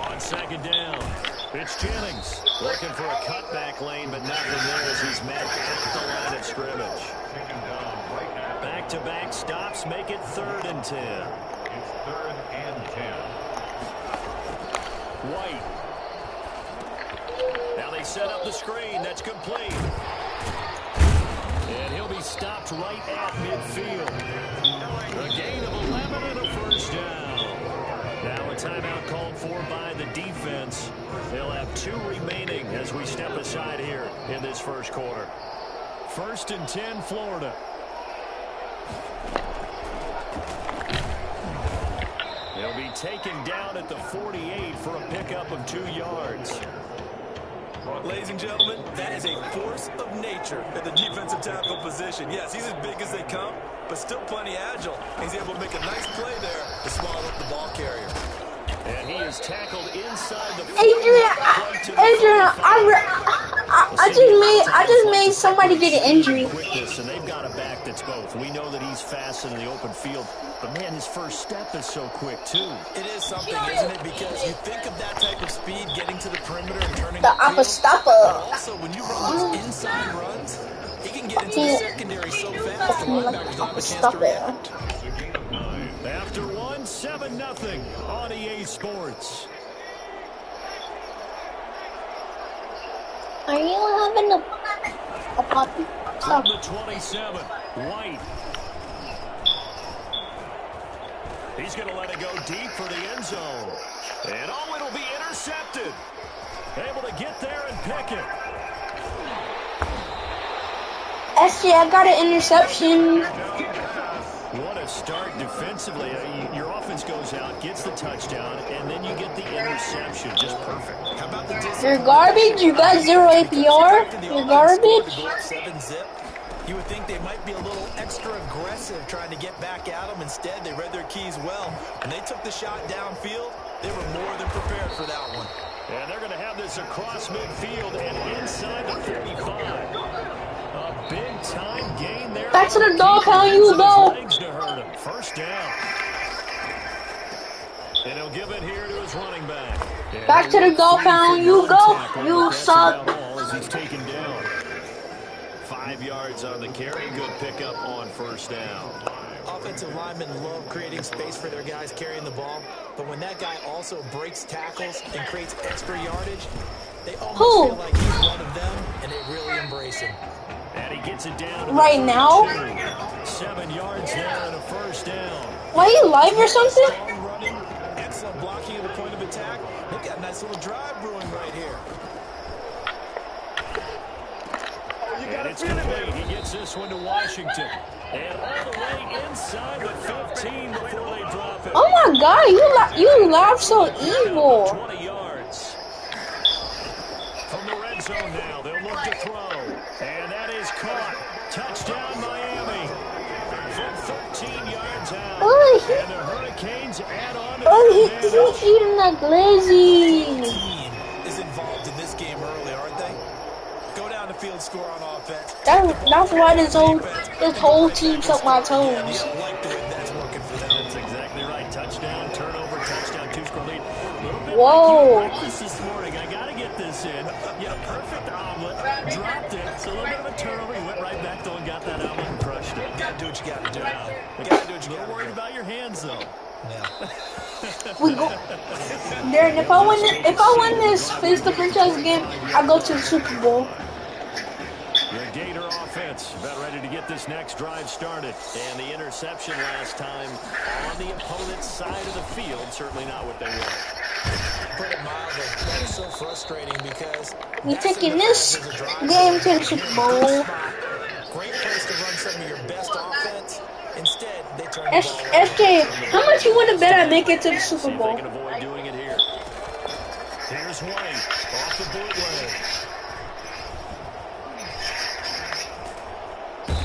On second down, it's Jennings looking for a cutback lane, but nothing there as he's met at the line of scrimmage. Back-to-back stops make it 3rd and 10. It's 3rd and 10. White. Now they set up the screen. That's complete. And he'll be stopped right at midfield. A gain of 11 and a first down. Now a timeout called for by the defense. They'll have 2 remaining as we step aside here in this first quarter. 1st and 10, Florida. He'll be taken down at the 48 for a pickup of 2 yards. Ladies and gentlemen, that is a force of nature at the defensive tackle position. Yes, he's as big as they come, but still plenty agile. He's able to make a nice play there to swallow up the ball carrier. And he is tackled inside the Adrian, I just made somebody get an injury. And they've got a back that's both. We know that he's fast in the open field, but man, his first step is so quick too. It is something, isn't it? Because you think of that type of speed getting to the perimeter and turning The upfield, Apostapa. but also when you run those inside runs, he can get into the secondary so fast the linebackers don't have a chance to react. After 1, 7-0 on EA Sports. Are you having a puppy? From the 27, White. He's going to let it go deep for the end zone. And oh, it'll be intercepted. Able to get there and pick it. SJ, I got an interception. What a start defensively. Your offense goes out, gets the touchdown, and then you get the interception. Just perfect. How about the distance? You're garbage. You got 0 APR. You're garbage. 7-zip. You would think they might be a little extra aggressive trying to get back at them. Instead, they read their keys well. When they took the shot downfield, they were more than prepared for that one. And they're going to have this across midfield and inside the 45. A big-time gain there. Back to the dog pound, you go. First down. And he'll give it here to his running back. Back to the dog pound, you go. You suck. As he's taken down. 5 yards on the carry. Good pickup on first down. Offensive linemen love creating space for their guys carrying the ball, but when that guy also breaks tackles and creates extra yardage, they almost feel like he's one of them, and they really embrace him. And he gets it down right now. 7 yards there and a first down. Why are you live or something? Running, excellent blocking at the point of attack. They've got a nice little drive brewing right here. And it's complete. He gets this one to Washington. And all the way inside the 15 before they drop it. Oh my God, you laugh so evil. 20 yards. From the red zone now, they'll look to throw. And that is caught. Touchdown, Miami. From 13 yards out. Oh, and the Hurricanes add on to he's eating like lazy. Team is involved in this game early, aren't they? Go down the field, score on offense. That's why this whole team sucked my toes. Yeah, like the way that's working for them. That's exactly right. Touchdown, turnover, touchdown, 2-score lead. Whoa. Like this morning. I got to get this in. Yeah, perfect omelet. Dropped it. It's a little bit of a turnover. He went right back though and got that omelet and crushed it. Got to do what you got to do. You got to do what you got. Worried about your hands though. Yeah. We go. Darren, if I win this face the franchise game, I go to the Super Bowl. Your Gator offense about ready to get this next drive started. And the interception last time on the opponent's side of the field. Certainly not what they want. Put it mildly, that is so frustrating because we taking this game to the Super Bowl. Great place to run some of your best offense. Instead, they turn the ball SJ, how much you want to bet I make it to the Super Bowl? They can avoid doing it here. Here's White off the bootleg.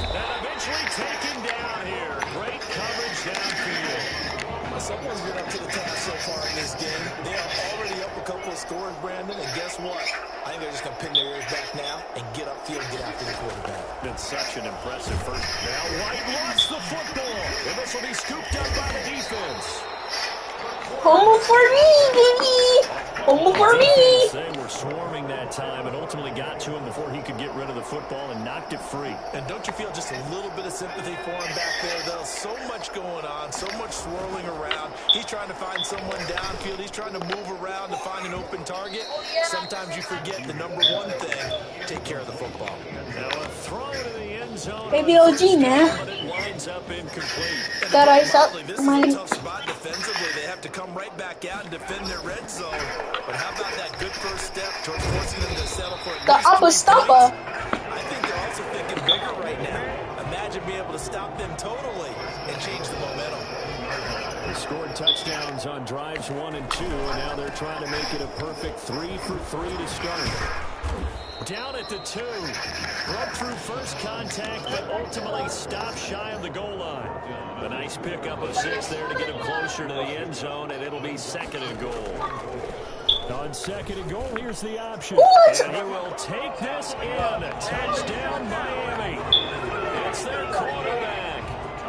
And eventually taken down here. Great coverage downfield. Someone's been up to the task so far in this game. They are already up a couple of scores, Brandon, and guess what? I think they're just going to pin their ears back now and get upfield, get after the quarterback. Been such an impressive first. Now White lost the football, and this will be scooped up by the defense. Home for me, baby! Home for me. They were swarming that time and ultimately got to him before he could get rid of the football and knocked it free. And don't you feel just a little bit of sympathy for him back there, though? So much going on, so much swirling around. He's trying to find someone downfield. He's trying to move around to find an open target. Sometimes you forget the number one thing, take care of the football. Now a throw to the end zone. Baby OG, man. But it winds up incomplete. That ice up. This is a tough spot defensively. They have to come right back out and defend their red zone. But how about that good first step towards forcing them to settle for at The least upper 2 stopper. points? I think they're also thinking bigger right now. Imagine being able to stop them totally and change the momentum. They scored touchdowns on drives 1 and 2, and now they're trying to make it a perfect 3 for 3 to start. Down at the 2. Broke through first contact, but ultimately stopped shy of the goal line. A nice pickup of 6 there to get him closer to the end zone, and it'll be 2nd and goal. On 2nd and goal, here's the option. What? And he will take this in. Touchdown, Miami. It's their quarterback.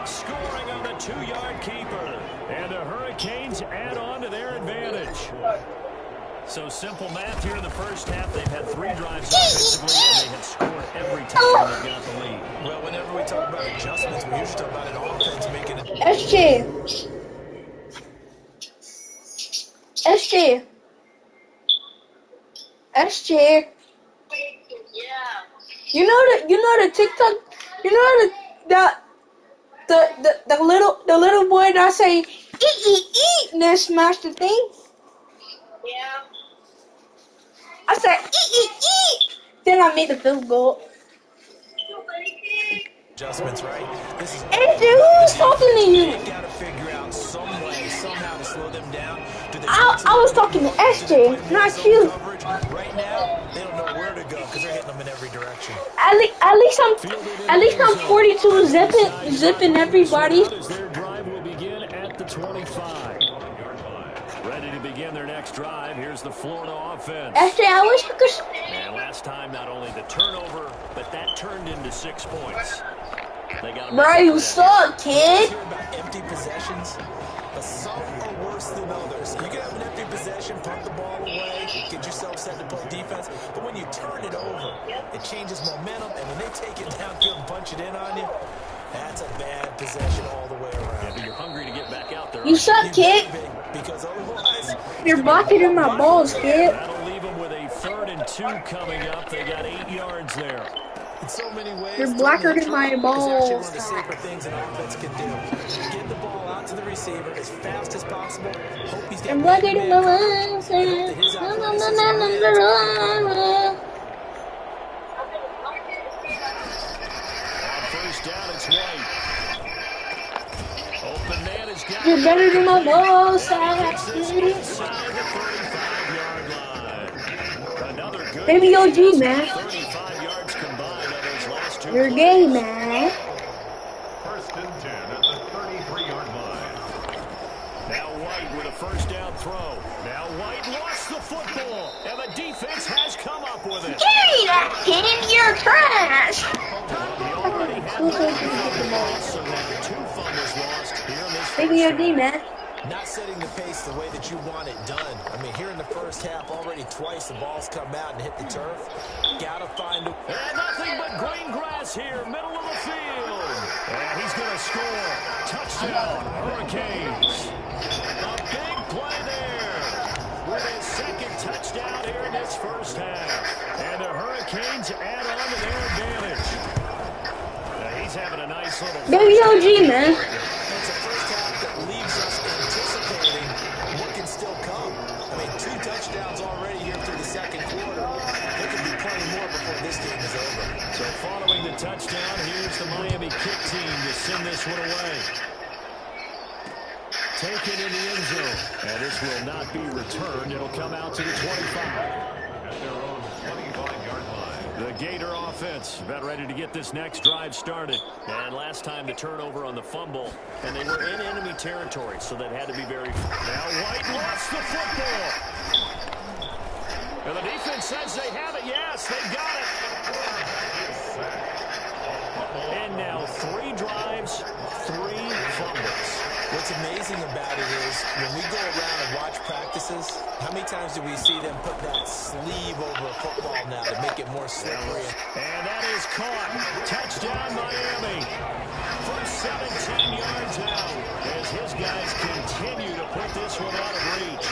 Scoring on the 2-yard keeper. And the Hurricanes add on to their advantage. So simple math here in the first half. They've had 3 drives offensively, and they have scored every time they've got the lead. Well, whenever we talk about adjustments, we usually talk about an offense making it. SJ. Yeah. You know the TikTok. You know the little boy that say eat and then smash the thing. Yeah. I said eat. Then I made the field goal. Adjustments, right? This is SJ, who's talking to you? They've got to figure out some way, somehow to slow them down. I was talking to SJ, not you. Right now, they don't know where to go because they're hitting them in every direction. At least I'm 42 zipping everybody. Their drive will begin at the 25. Ready to begin their next drive. Here's the Florida offense. SJ, I wish you could. And last time, not only the turnover, but that turned into 6 points. They got Bro, you suck, kid. About empty possessions, but some are worse than others. You can have an empty possession, punt the ball away, get yourself set to play defense, but when you turn it over, it changes momentum, and when they take it downfield and punch it in on you, that's a bad possession all the way around. Yeah, but you're hungry to get back out there. You suck, kid. Because otherwise, You're blocking in my balls, kid. That'll leave them with a 3rd and 2 coming up. They got 8 yards there. in so many ways, you're blacker than my balls. one of the safer things an offense can do. Get the ball out to the receiver as fast as possible. Hope he's got I'm blacker than my balls. First down, it's White. Open man has got You're better than my balls. Baby OG, man. 35 yards combined on those last two. You're gay, man. First and 10 at the 33-yard line. Now White with a first down throw. Now White lost the football, and the defense has come up with it. Give me that, kid. You're trash. He already had the ball, so now 2 fumbles lost here in this Baby first OG, half. man. Not setting the pace the way that you want it done. I mean, here in the first half, already twice the ball's come out and hit the turf. Gotta find a... And nothing but green grass here, middle of the field. And he's going to score. Touchdown, Hurricanes. A big play there with his second touchdown here in this first half. And the Hurricanes add on to their advantage. He's having a nice little... Baby OG, man. It's a first half that leaves us anticipating what can still come. I mean, 2 touchdowns already here through the second quarter. There could be plenty more before this game is over. So following the touchdown, here's the Miami kick team to send this one away. Take it in the end zone. And this will not be returned. It'll come out to the 25. At their own 25-yard line. The Gator offense about ready to get this next drive started. And last time the turnover on the fumble, and they were in enemy territory, so that had to be very... Now White lost the football. And the defense says they have it. Yes, they've got it. And now 3 drives, 3 fumbles. What's amazing about it is when we go around and watch practices, defenses, how many times do we see them put that sleeve over a football now to make it more slippery? And that is caught. Touchdown, Miami. First 17 yards out as his guys continue to put this one out of reach.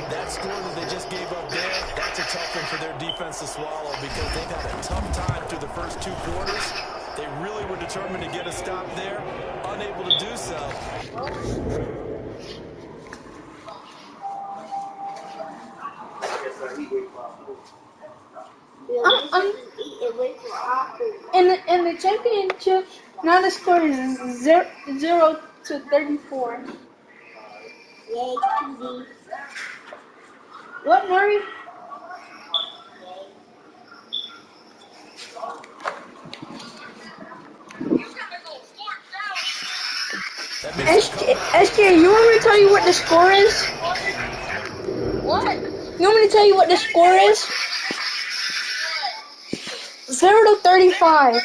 That score that they just gave up there, that's a tough one for their defense to swallow because they've had a tough time through the first 2 quarters. They really were determined to get a stop there, unable to do so. In the championship, now the score is 0-34. Yay, QD. What, Murray? SJ, you want me to tell you what the score is? What? You want me to tell you what the score is? 0-35.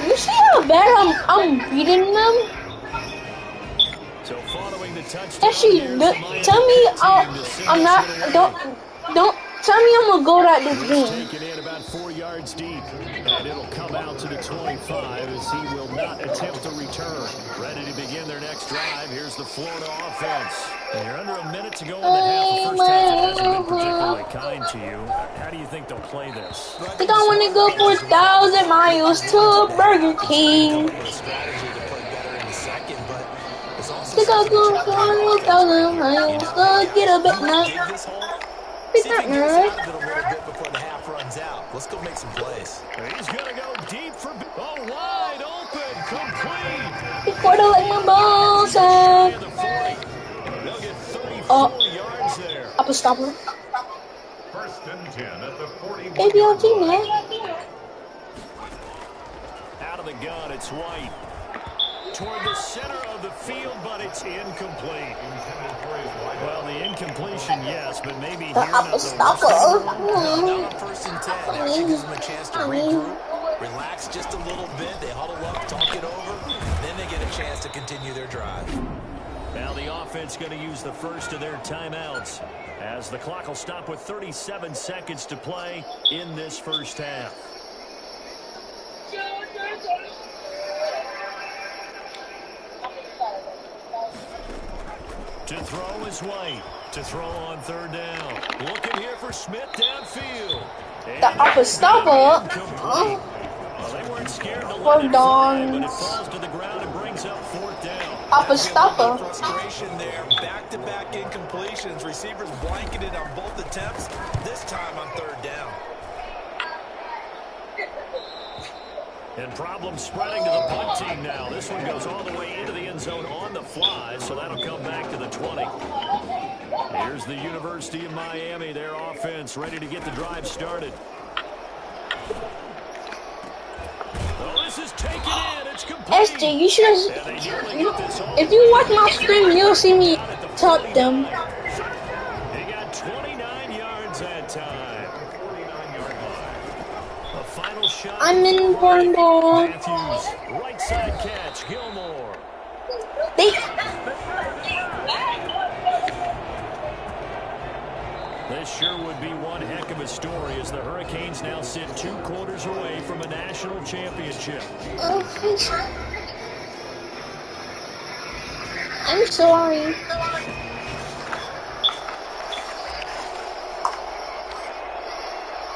You see how bad I'm beating them? So following the touchdown, Actually, tell me I'm not. Don't tell me I'm gonna go at this game. Taken in about 4 yards deep, and it'll come out to the 25 as he will not attempt to return. Ready to begin their next drive. Here's the Florida offense. And you're under a minute to go in the half. The first half hasn't been particularly kind to you. How do you think they'll play this? I think I want to go 4,000 miles to Burger King. I think I'll go 4,000 miles to get a bit nut. See if he gets out of it a little bit before the half runs out. Let's go make some plays. He's going to go deep for... Oh, wide open. Complete. Before they let my balls out. They'll get 34 yards there. Up a stopper. First and 10 at the 41. KBLG, man. Out of the gun, it's White. Toward the center of the field, but it's incomplete. Well, the incompletion, yes, but maybe here not the worst. Now first and 10. Actually gives them a chance to regroup, relax just a little bit. They huddle up, talk it over, then they get a chance to continue their drive. Now the offense going to use the first of their timeouts as the clock will stop with 37 seconds to play in this first half. To throw is White. To throw on third down. Looking here for Smith downfield. The upper stopper. Well, they weren't scared to For let it fly, but it downs. falls to the ground and brings up fourth down. Upper stopper. Frustration there. Back-to-back incompletions. Receivers blanketed on both attempts. This time on third down. And problems spreading to the punt team now. This one goes all the way into the end zone on the fly, so that'll come back to the 20. Here's the University of Miami, their offense, ready to get the drive started. Oh, this is taken in. It's complete. SJ, you should have. If you watch my stream, you'll see me top them. They got 29 yards that time. 49-yard line. A final shot. I'm in Borneo. Matthews, right side catch, Gilmore. This sure would be one heck of a story as the Hurricanes now sit 2 quarters away from a national championship. I'm sorry.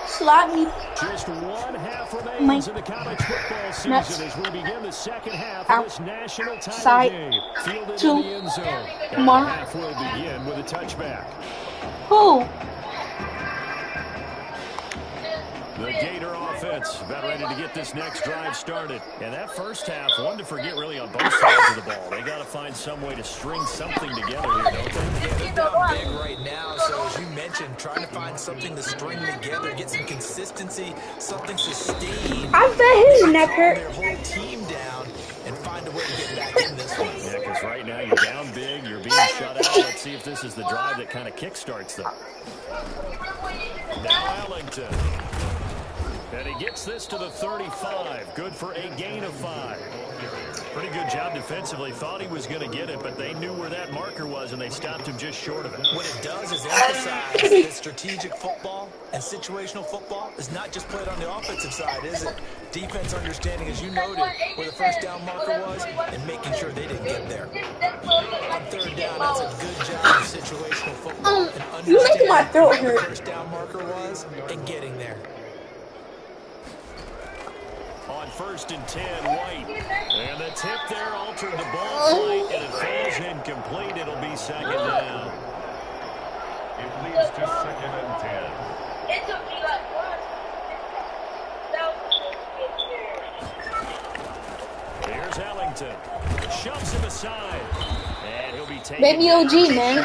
Sloppy. Just one half remains in the college football season as we begin the second half of this national title game. Fielded in the end zone. And the half will begin with a touchback. Who? The Gator offense about ready to get this next drive started. And that first half, one to forget really on both sides of the ball. They got to find some way to string something together here, don't they? Yeah, they're down big right now, so as you mentioned, trying to find something to string together, get some consistency, something sustained. I bet his neck hurt. Their whole team down and find a way to get back in this one. Yeah, because right now you're down big, you're being shut out. Let's see if this is the drive that kind of kickstarts them. Now Ellington. And he gets this to the 35. Good for a gain of 5. Pretty good job defensively. Thought he was going to get it, but they knew where that marker was, and they stopped him just short of it. What it does is emphasize that strategic football and situational football is not just played on the offensive side, is it? Defense understanding, as you noted, where the first down marker was and making sure they didn't get there. On third down, that's a good job of situational football and understanding where the first down marker was and getting there. On 1st and 10, White. And the tip there altered the ball flight, and it falls incomplete. It'll be 2nd down. It leads to 2nd and 10. It took me like one. Here's Ellington. Shoves him aside. And he'll be taken. Baby OG, man.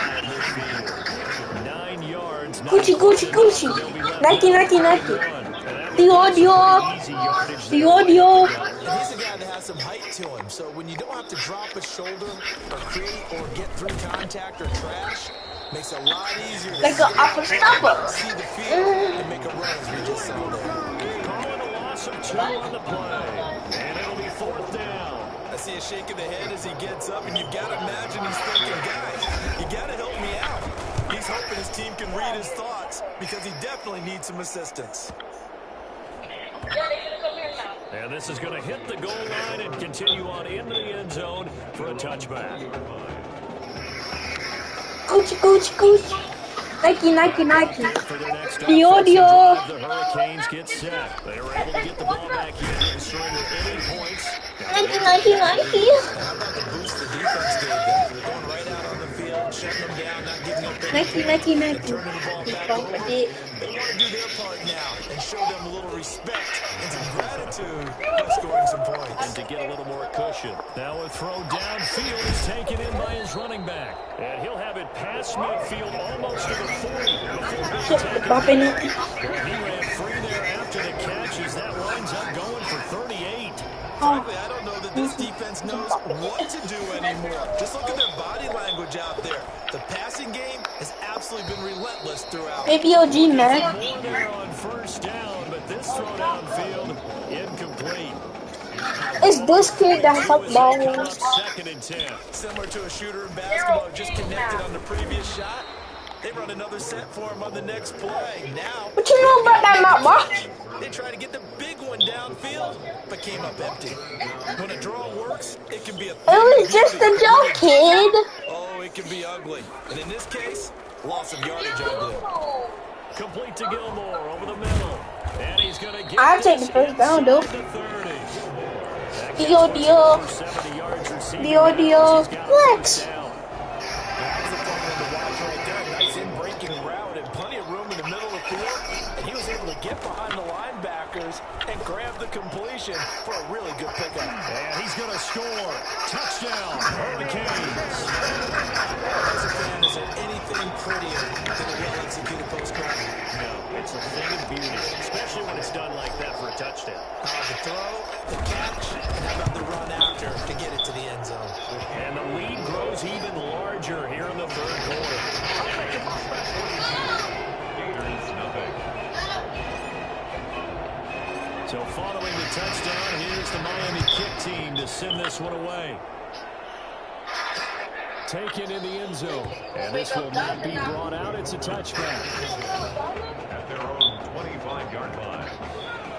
9 yards. Gucci, Gucci, Gucci. Nike, Nike, Nike. The audio. The audio. And he's a guy that has some height to him, so when you don't have to drop a shoulder or create or get through contact or trash, makes it a lot easier to like an upper stopper. See the field and make a run, as we just saw there. Calling a loss of 2 on the play, and it'll be 4th down. I see a shake of the head as he gets up, and you've got to imagine he's thinking, guys, you got to help me out. He's hoping his team can read his thoughts because he definitely needs some assistance. And this is going to hit the goal line and continue on into the end zone for a touchback. Gucci, Gucci, Gucci. Nike, Nike, Nike. The audio. The Hurricanes get set. They were able to get the ball back in, didn't surrender any points. Nike, Nike, Nike. How about the boost the defense gave them? They're going right out on the field, shutting them down, not giving up anything. Nike, Nike, Nike. Turning the ball back over. They want to do their part now and show them a little respect and some gratitude by scoring some points. And to get a little more cushion. Now a throw downfield is taken in by his running back. And he'll have it past midfield almost to the 40. Bumping it. He ran free there after the catch as that winds up going for 38. Frankly, I don't know that this defense knows what to do anymore. Just look at their body language out there. The passing game has absolutely been relentless throughout. Baby OG, man. More there on 1st down, but this throw downfield incomplete. It's this kid that sucked balls. 2nd and 10. Similar to a shooter in basketball who just connected on the previous shot. They run another set for him on the next play. Now, What you know about that not much? they try to get the big one downfield, but came up empty. When a draw works, it can be a It was just a joke, kid. Oh, it can be ugly. And in this case, loss of yardage ugly. Complete to Gilmore over the middle. And he's going to get I'll take the first down, though. The audio. The audio. Flex. Nice in-breaking route and plenty of room in the middle of the field. And he was able to get behind the linebackers and grab the completion for a really good pickup. And he's going to score. Touchdown, Hurricanes. As a fan, is there anything prettier than a well-executed postcard? No, it's a thing of beauty, especially when it's done like that for a touchdown. The throw, the catch, and how about the run after to get it to the end zone? And the lead grows even larger here in the 3rd quarter. So following the touchdown, here's the Miami kick team to send this one away. Taken in the end zone. And this will not be brought out. It's a touchback. At their own 25-yard line.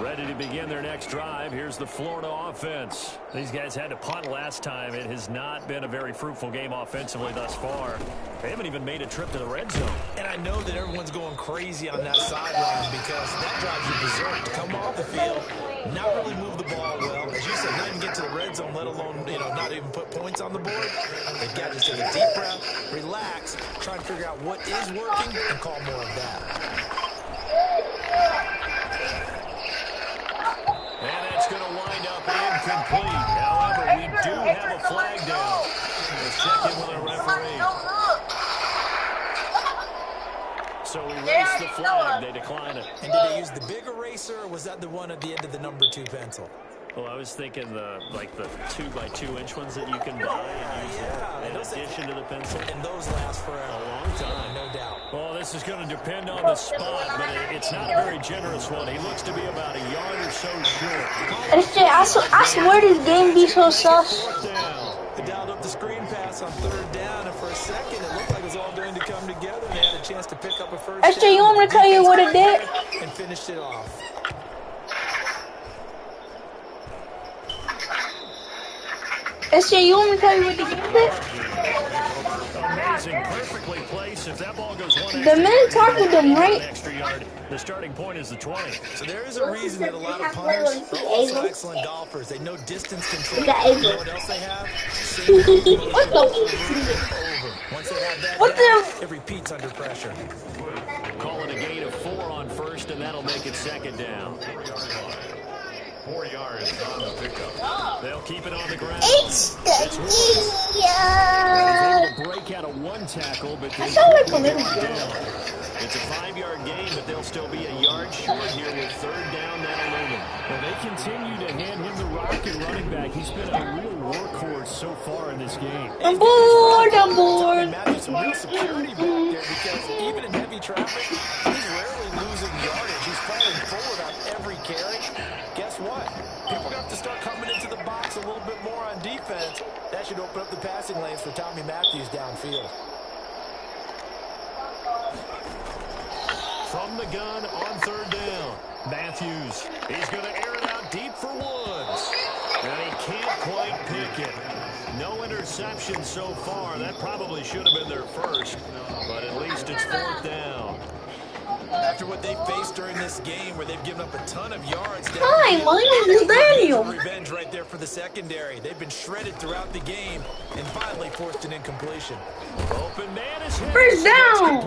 Ready to begin their next drive. Here's the Florida offense. These guys had to punt last time. It has not been a very fruitful game offensively thus far. They haven't even made a trip to the red zone. And I know that everyone's going crazy on that sideline because that drives you berserk to come off the field, not really move the ball well. As you said, not even get to the red zone, let alone, not even put points on the board. They've got to just take a deep breath, relax, try and figure out what is working, and call more of that. And that's going to wind up incomplete. However, we do have a flag down. Let's check in with our referee. So we raise the flag. They decline it. And did they use the big eraser, or was that the one at the end of the number 2 pencil? Well, I was thinking the 2x2 inch ones that you can buy and use in Those things addition to the pencil. And those last for a long time, no doubt. Well, this is going to depend on the spot, but it's not a very generous one. He looks to be about a yard or so short. SJ, I swear this game be so sus. They dialed up the screen pass on third down, and for a second, it looked like it was all going to come together. They had a chance to pick up a first SJ, down. you want me to tell you what it did? And finished it off. SJ, you want me to tell you what the game did? Amazing, perfectly placed. If that ball goes one The men talking to them, right? extra yard, the starting point is the 20. So there is a reason that a lot of punters are also excellent golfers. They know distance control. We got You Ava. know what else they have? What the? Once they have that What down, the? it repeats under pressure. Call it a gain of 4 on first, and that'll make it second down. 4 yards on the pickup. They'll keep it on the ground. It's the He's yeah. able to break out of one tackle, but I sound like a little down. girl. It's a 5-yard gain, but they'll still be a yard short here with third down, that'll move them. Well, they continue to hand him the rock and running back. He's been a real workhorse so far in this game. I'm bored. I'm bored. Matthews some real security back there because even in heavy traffic, he's rarely losing yardage. He's falling forward on every carry. Guess what? People have to start coming into the box a little bit more on defense. That should open up the passing lanes for Tommy Matthews downfield. From the gun on third down, Matthews. He's going to air it out deep for Woods. And he can't quite pick it. No interception so far. That probably should have been their first, but at least it's fourth down. After what they faced during this game where they've given up a ton of yards. Hi, my name is Daniel. Revenge right there for the secondary. They've been shredded throughout the game and finally forced an incompletion. Open man is hit. First down.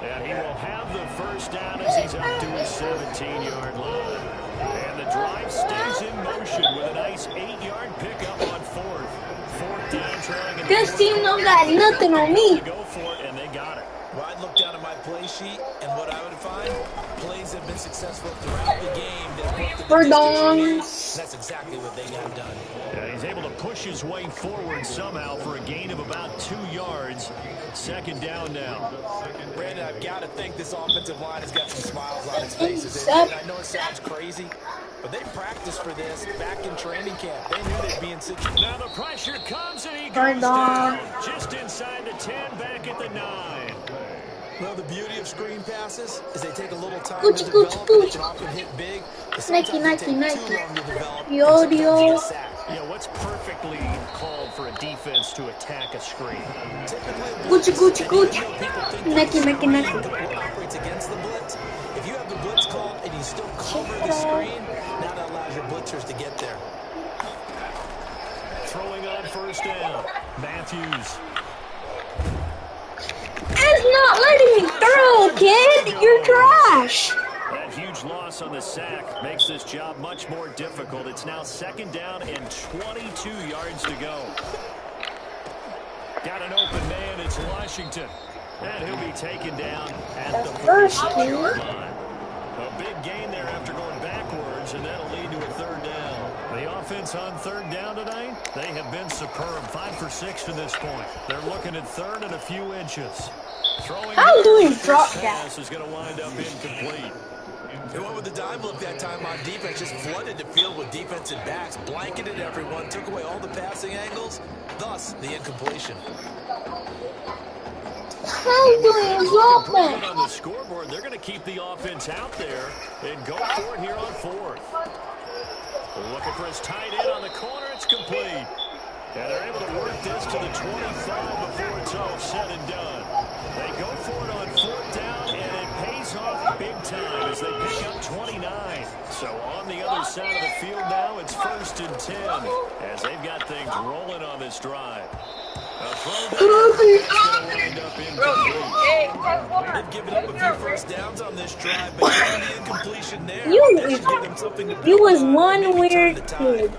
And he will have the first down as he's up to his 17-yard line. And the drive stays in motion with a nice 8-yard pickup on fourth. Fourth down trailing. This team don't got nothing on me. Go for it, and they got it. Well, I'd look down at my play sheet, and what I would find, plays have been successful throughout the game. For downs. That's exactly what they got done. Yeah, he's able to push his way forward somehow for a gain of about 2 yards. Second down now. Brandon, I've got to think this offensive line has got some smiles on its faces. And I know it sounds crazy, but they practiced for this back in training camp. They knew they'd be in situation. Now the pressure comes, and he goes down. Just inside the 10, back at the 9. Well, the beauty of screen passes is they take a little time Gooch, to develop. gooch. They can often hit big. Nike, Nike, Nike. Yo. Yeah, what's perfectly called for a defense to attack a screen? Gucci, Gucci, Gucci. Nike, Nike, Nike. Operates against the blitz. If you have the blitz called and you still cover the screen, now that allows your blitzers to get there. Throwing on first down, Matthews. It's not letting me throw, kid. You're trash. That huge loss on the sack makes this job much more difficult. It's now second down and 22 yards to go. Got an open man. It's Washington. And he'll be taken down at the first 46-yard line. A big gain there after going backwards, and that'll lead to a third down. The offense on third down tonight, they have been superb. 5 for 6 to this point. They're looking at third and a few inches. Throwing How do we drop that? pass is going to wind up incomplete. They went with the dive look that time on defense, just flooded the field with defensive backs, blanketed everyone, took away all the passing angles, thus the incompletion. How do we drop Improvement that? on the scoreboard, they're going to keep the offense out there and go for it here on fourth. Looking for his tight end on the corner. It's complete. And they're able to work this to the 25 before it's all said and done. They go for it on fourth down, and it pays off big time as they pick up 29. So on the other side of the field now, it's first and 10 as they've got things rolling on this drive. A throw down, it's going to wind up incomplete. They've given up a few first downs on this drive, but getting the incompletion there, You that should give them something to You build was on, one maybe turn weird the tide. kid.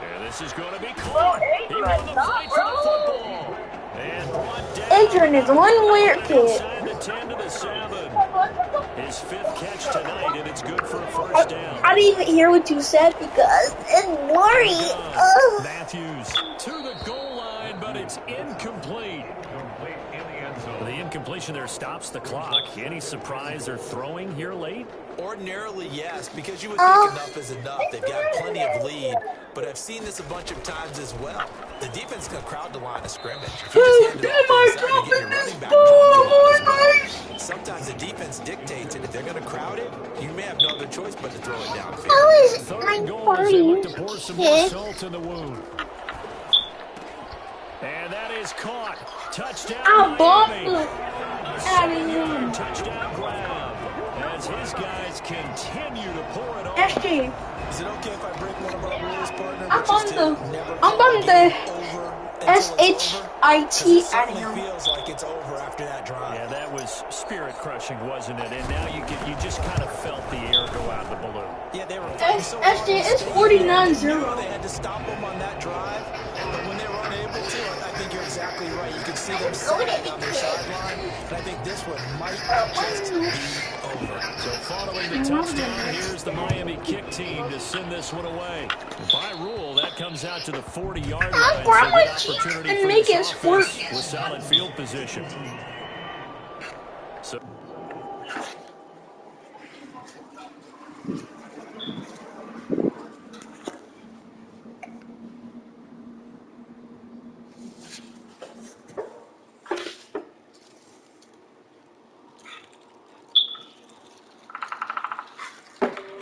And this is going to be caught. He won the fight for the football. And brought down Adrian is one weird kid. inside the 10 to the 7. His 5th catch tonight, and it's good for a first down. I didn't even hear what you said because it's blurry. Matthews to the goal line, but it's incomplete. The incompletion there stops the clock. Any surprise they're throwing here late? Ordinarily, yes, because you would think enough is enough. They've got plenty of lead, but I've seen this a bunch of times as well. The defense is going to crowd the line of scrimmage. If you just hand it off to the side, you get your running back well. Sometimes the defense dictates it. If they're going to crowd it, you may have no other choice but to throw it downfield. Third and goal as they look to pour some more salt in the wound. And that is caught. Touchdown, Miami. 7-yard touchdown grab as his guys continue to pour it on. SG. Is it okay if I break one of our rules, partner? I'm on the S-H-I-T. I don't know. Feels like it's over after that drive. Yeah, that was spirit crushing, wasn't it? And now you just kind of felt the air go out of the balloon. Yeah, they were SJ, it's 49-0. They had to stop them on that drive, but when they were unable to, I think you're exactly right. You could see them sitting on their sideline, and I think this one might just be over. So following the touchdown, here's the Miami kick team to send this one away. By rule, that comes out to the 40-yard line. I'll grab my cheek and make it squirt. With solid field position. So.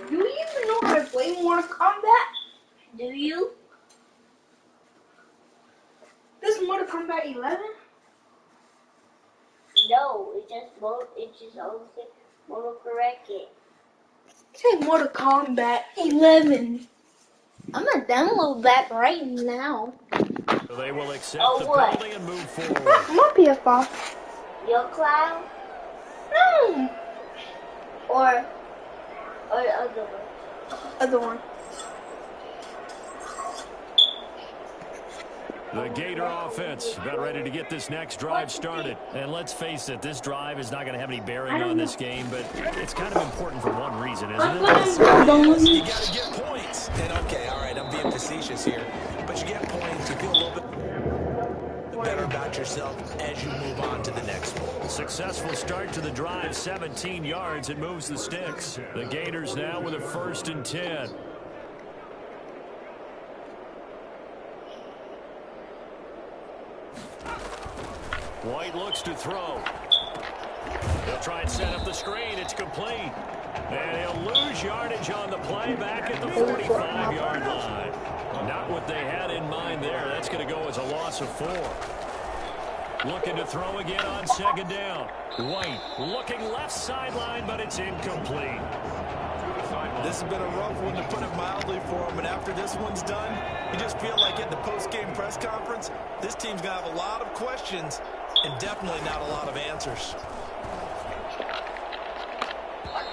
Do you even know how to play Mortal Kombat? Do you? This is Mortal Kombat 11? No, it's just autocorrect it. Say Mortal Kombat 11. I'm gonna download that right now. So they will accept the what? penalty and move forward. My PS5. Your cloud No. or the other one? Other one. The Gator offense about ready to get this next drive started. And let's face it, this drive is not going to have any bearing on this game, but it's kind of important for one reason, isn't it? You got to get points. And okay, all right, I'm being facetious here, but you get points, you feel a little bit better about yourself as you move on to the next one. Successful start to the drive, 17 yards. It moves the sticks. The Gators now with a 1st and 10. White looks to throw. They'll try and set up the screen. It's complete. And he'll lose yardage on the play back at the 45-yard line. Not what they had in mind there. That's going to go as a loss of 4. Looking to throw again on 2nd down. White looking left sideline, but it's incomplete. This has been a rough one, to put it mildly, for him. And after this one's done, you just feel like at the post-game press conference, this team's going to have a lot of questions and definitely not a lot of answers.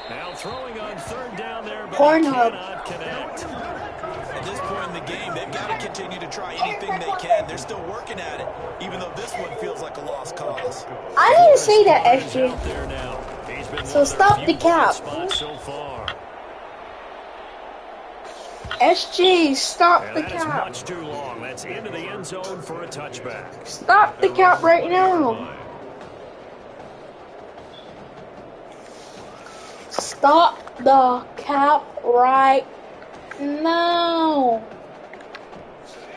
Now throwing on 3rd down there, but cannot connect. At this point in the game, they've got to continue to try anything they can. They're still working at it, even though this one feels like a lost cause. I didn't say that, SG. So stop the cap. So far. SG, stop the That is cap. much too long. That's into the end zone for a touchback. Stop the cap right now. Stop the cap right now.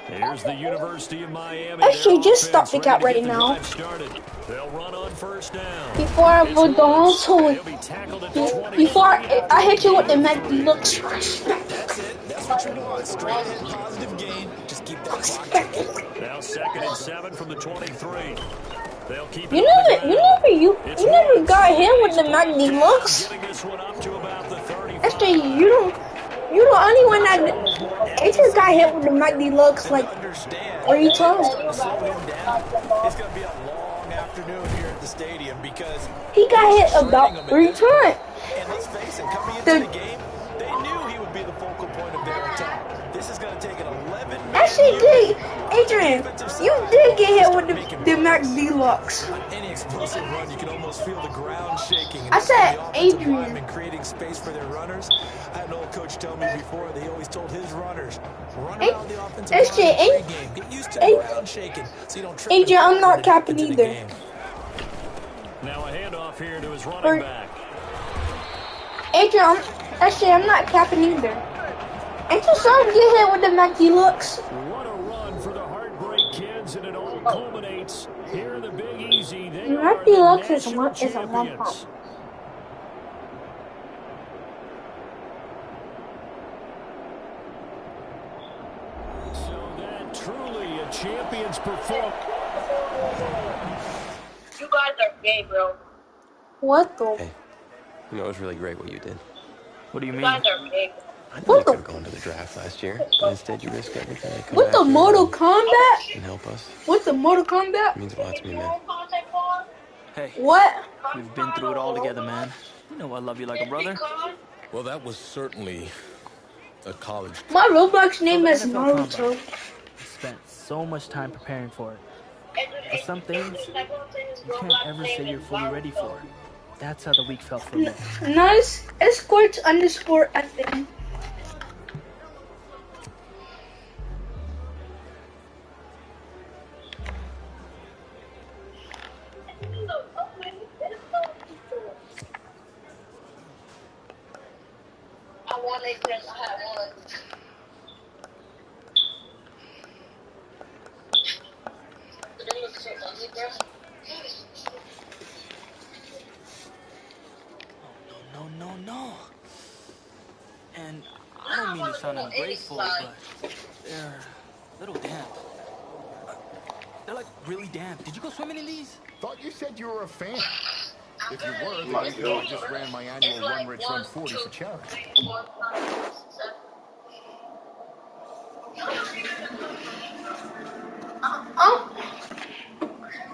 Here's the University of Miami. Actually, just stop the cap right now. They'll run on 1st down. Before I would also, before I hit you with the McD looks. That's it. That's what you want. Straight ahead, positive gain. Just keep that clock ticking. Now 2nd and 7 from the 23. They'll keep it You never got hit with the McD looks. Getting this one up to about the 35. Actually, you're the only one that it just got hit with the McD looks like 3 times. It's going to be a long afternoon here at the stadium because He got hit about 3 times. And let's face it, coming into the game, they knew he would be the focal point of their attack. This is going to take an 11-man. Actually, did Adrian? You did get hit with the Mac Deluxe. On any explosive run, you can almost feel the ground shaking. I said Adrian. Creating space for their runners. I had an old coach tell me before that he always told his runners, run around the offensive line pregame. Get used to the ground shaking so you don't trip. Adrian, I'm not capping either. Now a handoff here to his running back. Adrian, I'm not capping either. Ain't you saw him get hit with the Mac Deluxe? What a run for the Heartbreak Kids, and it all culminates here in the Big Easy. They Mac are Deluxe the is a national one pump. champions. So that truly a champion's performance. You guys are gay, bro. What the? Hey, you know, it was really great what you did. What do you mean? You guys are gay. I know you could have gone to the draft last year, but instead you risked everything to come With back the here Mortal Kombat? and help us. With the Mortal Kombat? It means a lot to me, man. Hey, What? we've been through it all together, man. You know I love you like a brother. Well, that was certainly a college. My Roblox name is NFL Naruto. Combat. I spent so much time preparing for it. But some things you can't ever say you're fully ready for. That's how the week felt for me. Nice escorts underscore FN. I want it because I have one. They look so ugly, bro. No. And I don't mean to sound ungrateful, but they're a little damp. They're like really damp. Did you go swimming in these? Thought you said you were a fan. If you were, then you know I just ran my annual Run Rich Run 40 for charity.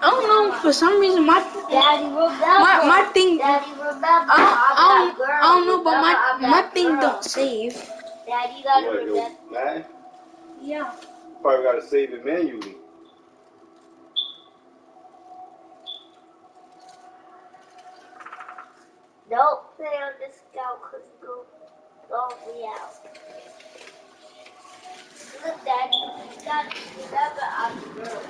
I don't know, for some reason my thing, I don't know, but my thing don't save. Daddy got What, it. yo, man? Yeah. Probably got to save it manually. Don't play on the scout because go me out. Look, Daddy, you got to remember I'm a girl.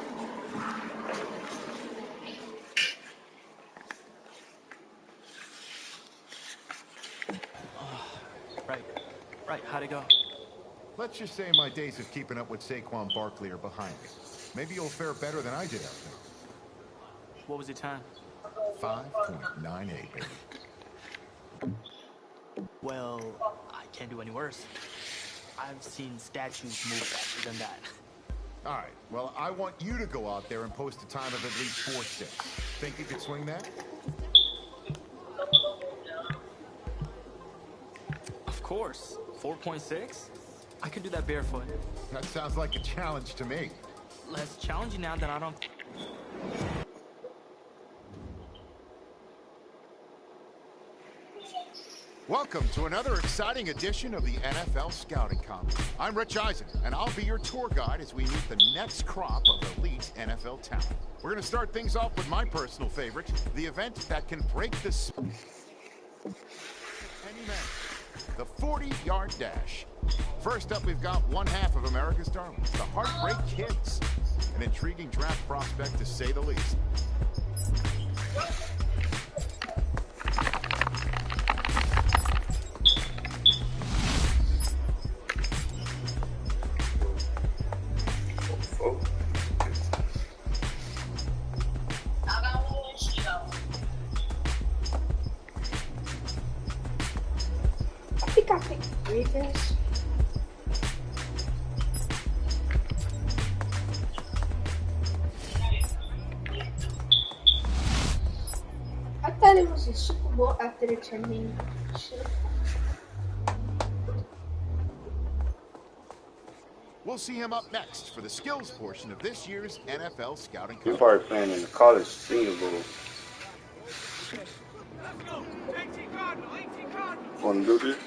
Right, how'd it go? Let's just say my days of keeping up with Saquon Barkley are behind me. Maybe you'll fare better than I did out there. What was your time? 5.98, baby. Well, I can't do any worse. I've seen statues move faster than that. All right, well, I want you to go out there and post a time of at least 4.6. Think you could swing that? Of course. 4.6? I could do that barefoot. That sounds like a challenge to me. Less challenging now than I don't... Welcome to another exciting edition of the NFL Scouting Combine. I'm Rich Eisen, and I'll be your tour guide as we meet the next crop of elite NFL talent. We're going to start things off with my personal favorite, the event that can break the... any man. The 40-yard dash. First up, we've got one half of America's darlings, the Heartbreak Kids. An intriguing draft prospect, to say the least. I think I picked Ravens. I thought it was a Super Bowl after the championship. We'll see him up next for the skills portion of this year's NFL Scouting You're Combine. probably playing in the college senior bowl. Want to do this?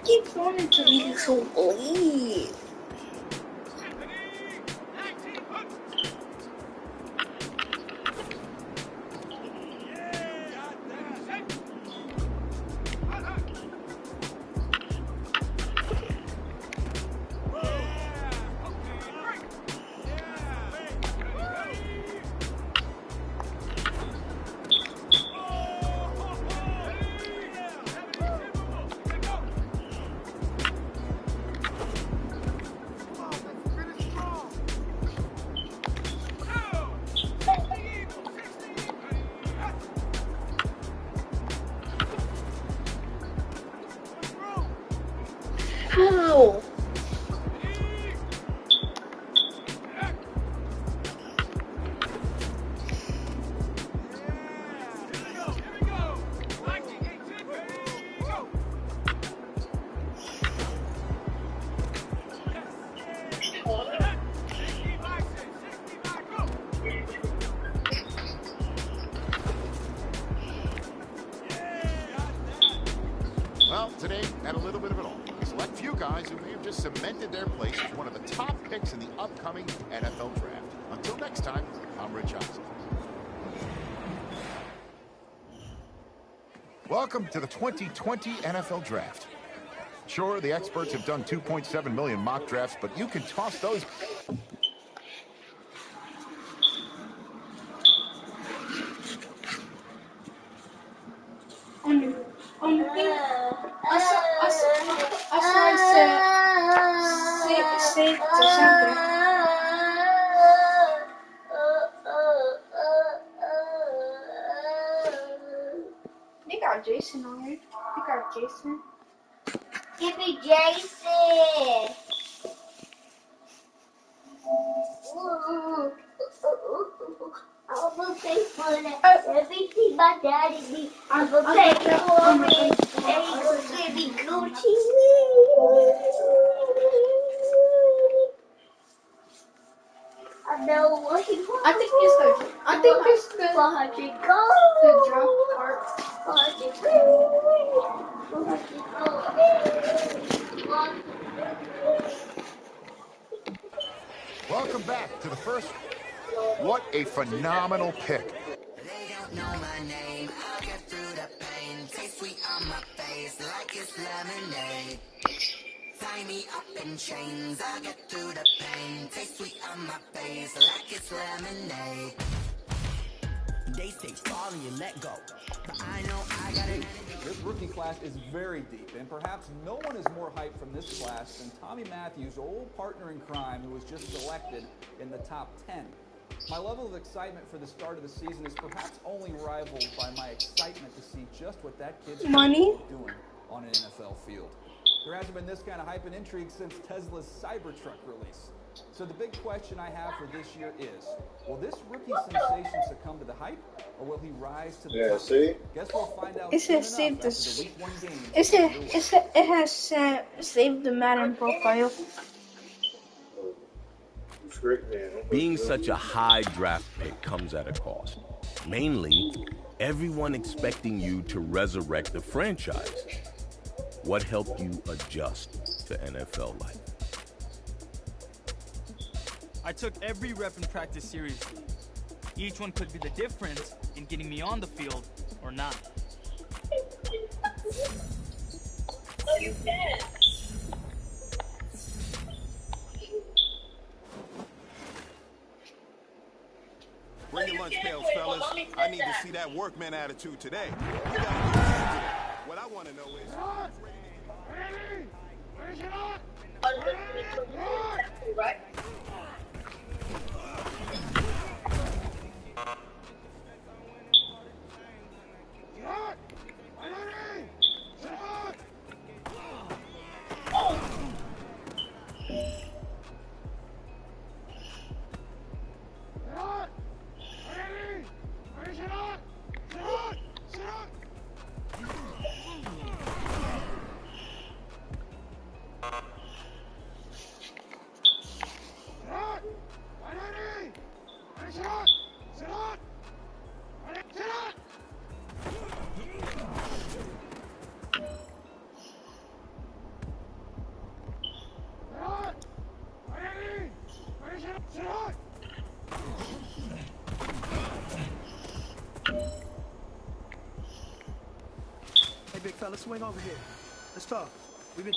keeps wanting to be so bleed. How? Well, today had a little bit of it all. A select few guys who may have just cemented their place as one of the top picks in the upcoming NFL draft. Until next time, I'm Rich Eisen. Welcome to the 2020 NFL Draft. Sure, the experts have done 2.7 million mock drafts, but you can toss those. They got Jason on here. They got Jason. Give me Jason. Ooh. I'm gonna pay for that. Everything my daddy needs. I'm gonna pay for it. And he's gonna give me Gucci. I know what he wants. I think it's the $400 the drop part. Welcome back to the first. What a phenomenal pick. They don't know my name. I'll get through the pain. Taste sweet on my face like it's lemonade. Tie me up in chains. I'll get through the pain. Taste sweet on my face like it's lemonade. They say fall and you let go, but I know I got it. This rookie class is very deep, and perhaps no one is more hyped from this class than Tommy Matthews, old partner in crime, who was just selected in the top 10. My level of excitement for the start of the season is perhaps only rivaled by my excitement to see just what that kid's doing on an NFL field. There hasn't been this kind of hype and intrigue since Tesla's Cybertruck release. So the big question I have for this year is, will this rookie sensation succumb to the hype, or will he rise to the top? See? Guess we'll find out It soon says enough save after this. the week 1 game. It has saved the Madden profile. Being such a high draft pick comes at a cost. Mainly, everyone expecting you to resurrect the franchise. What helped you adjust to NFL life? I took every rep in practice seriously. Each one could be the difference in getting me on the field or not. Bring your lunch pails, fellas. I need to see that workman attitude today. You gotta do what I want to know is... let's swing over here. Let's talk. We've been...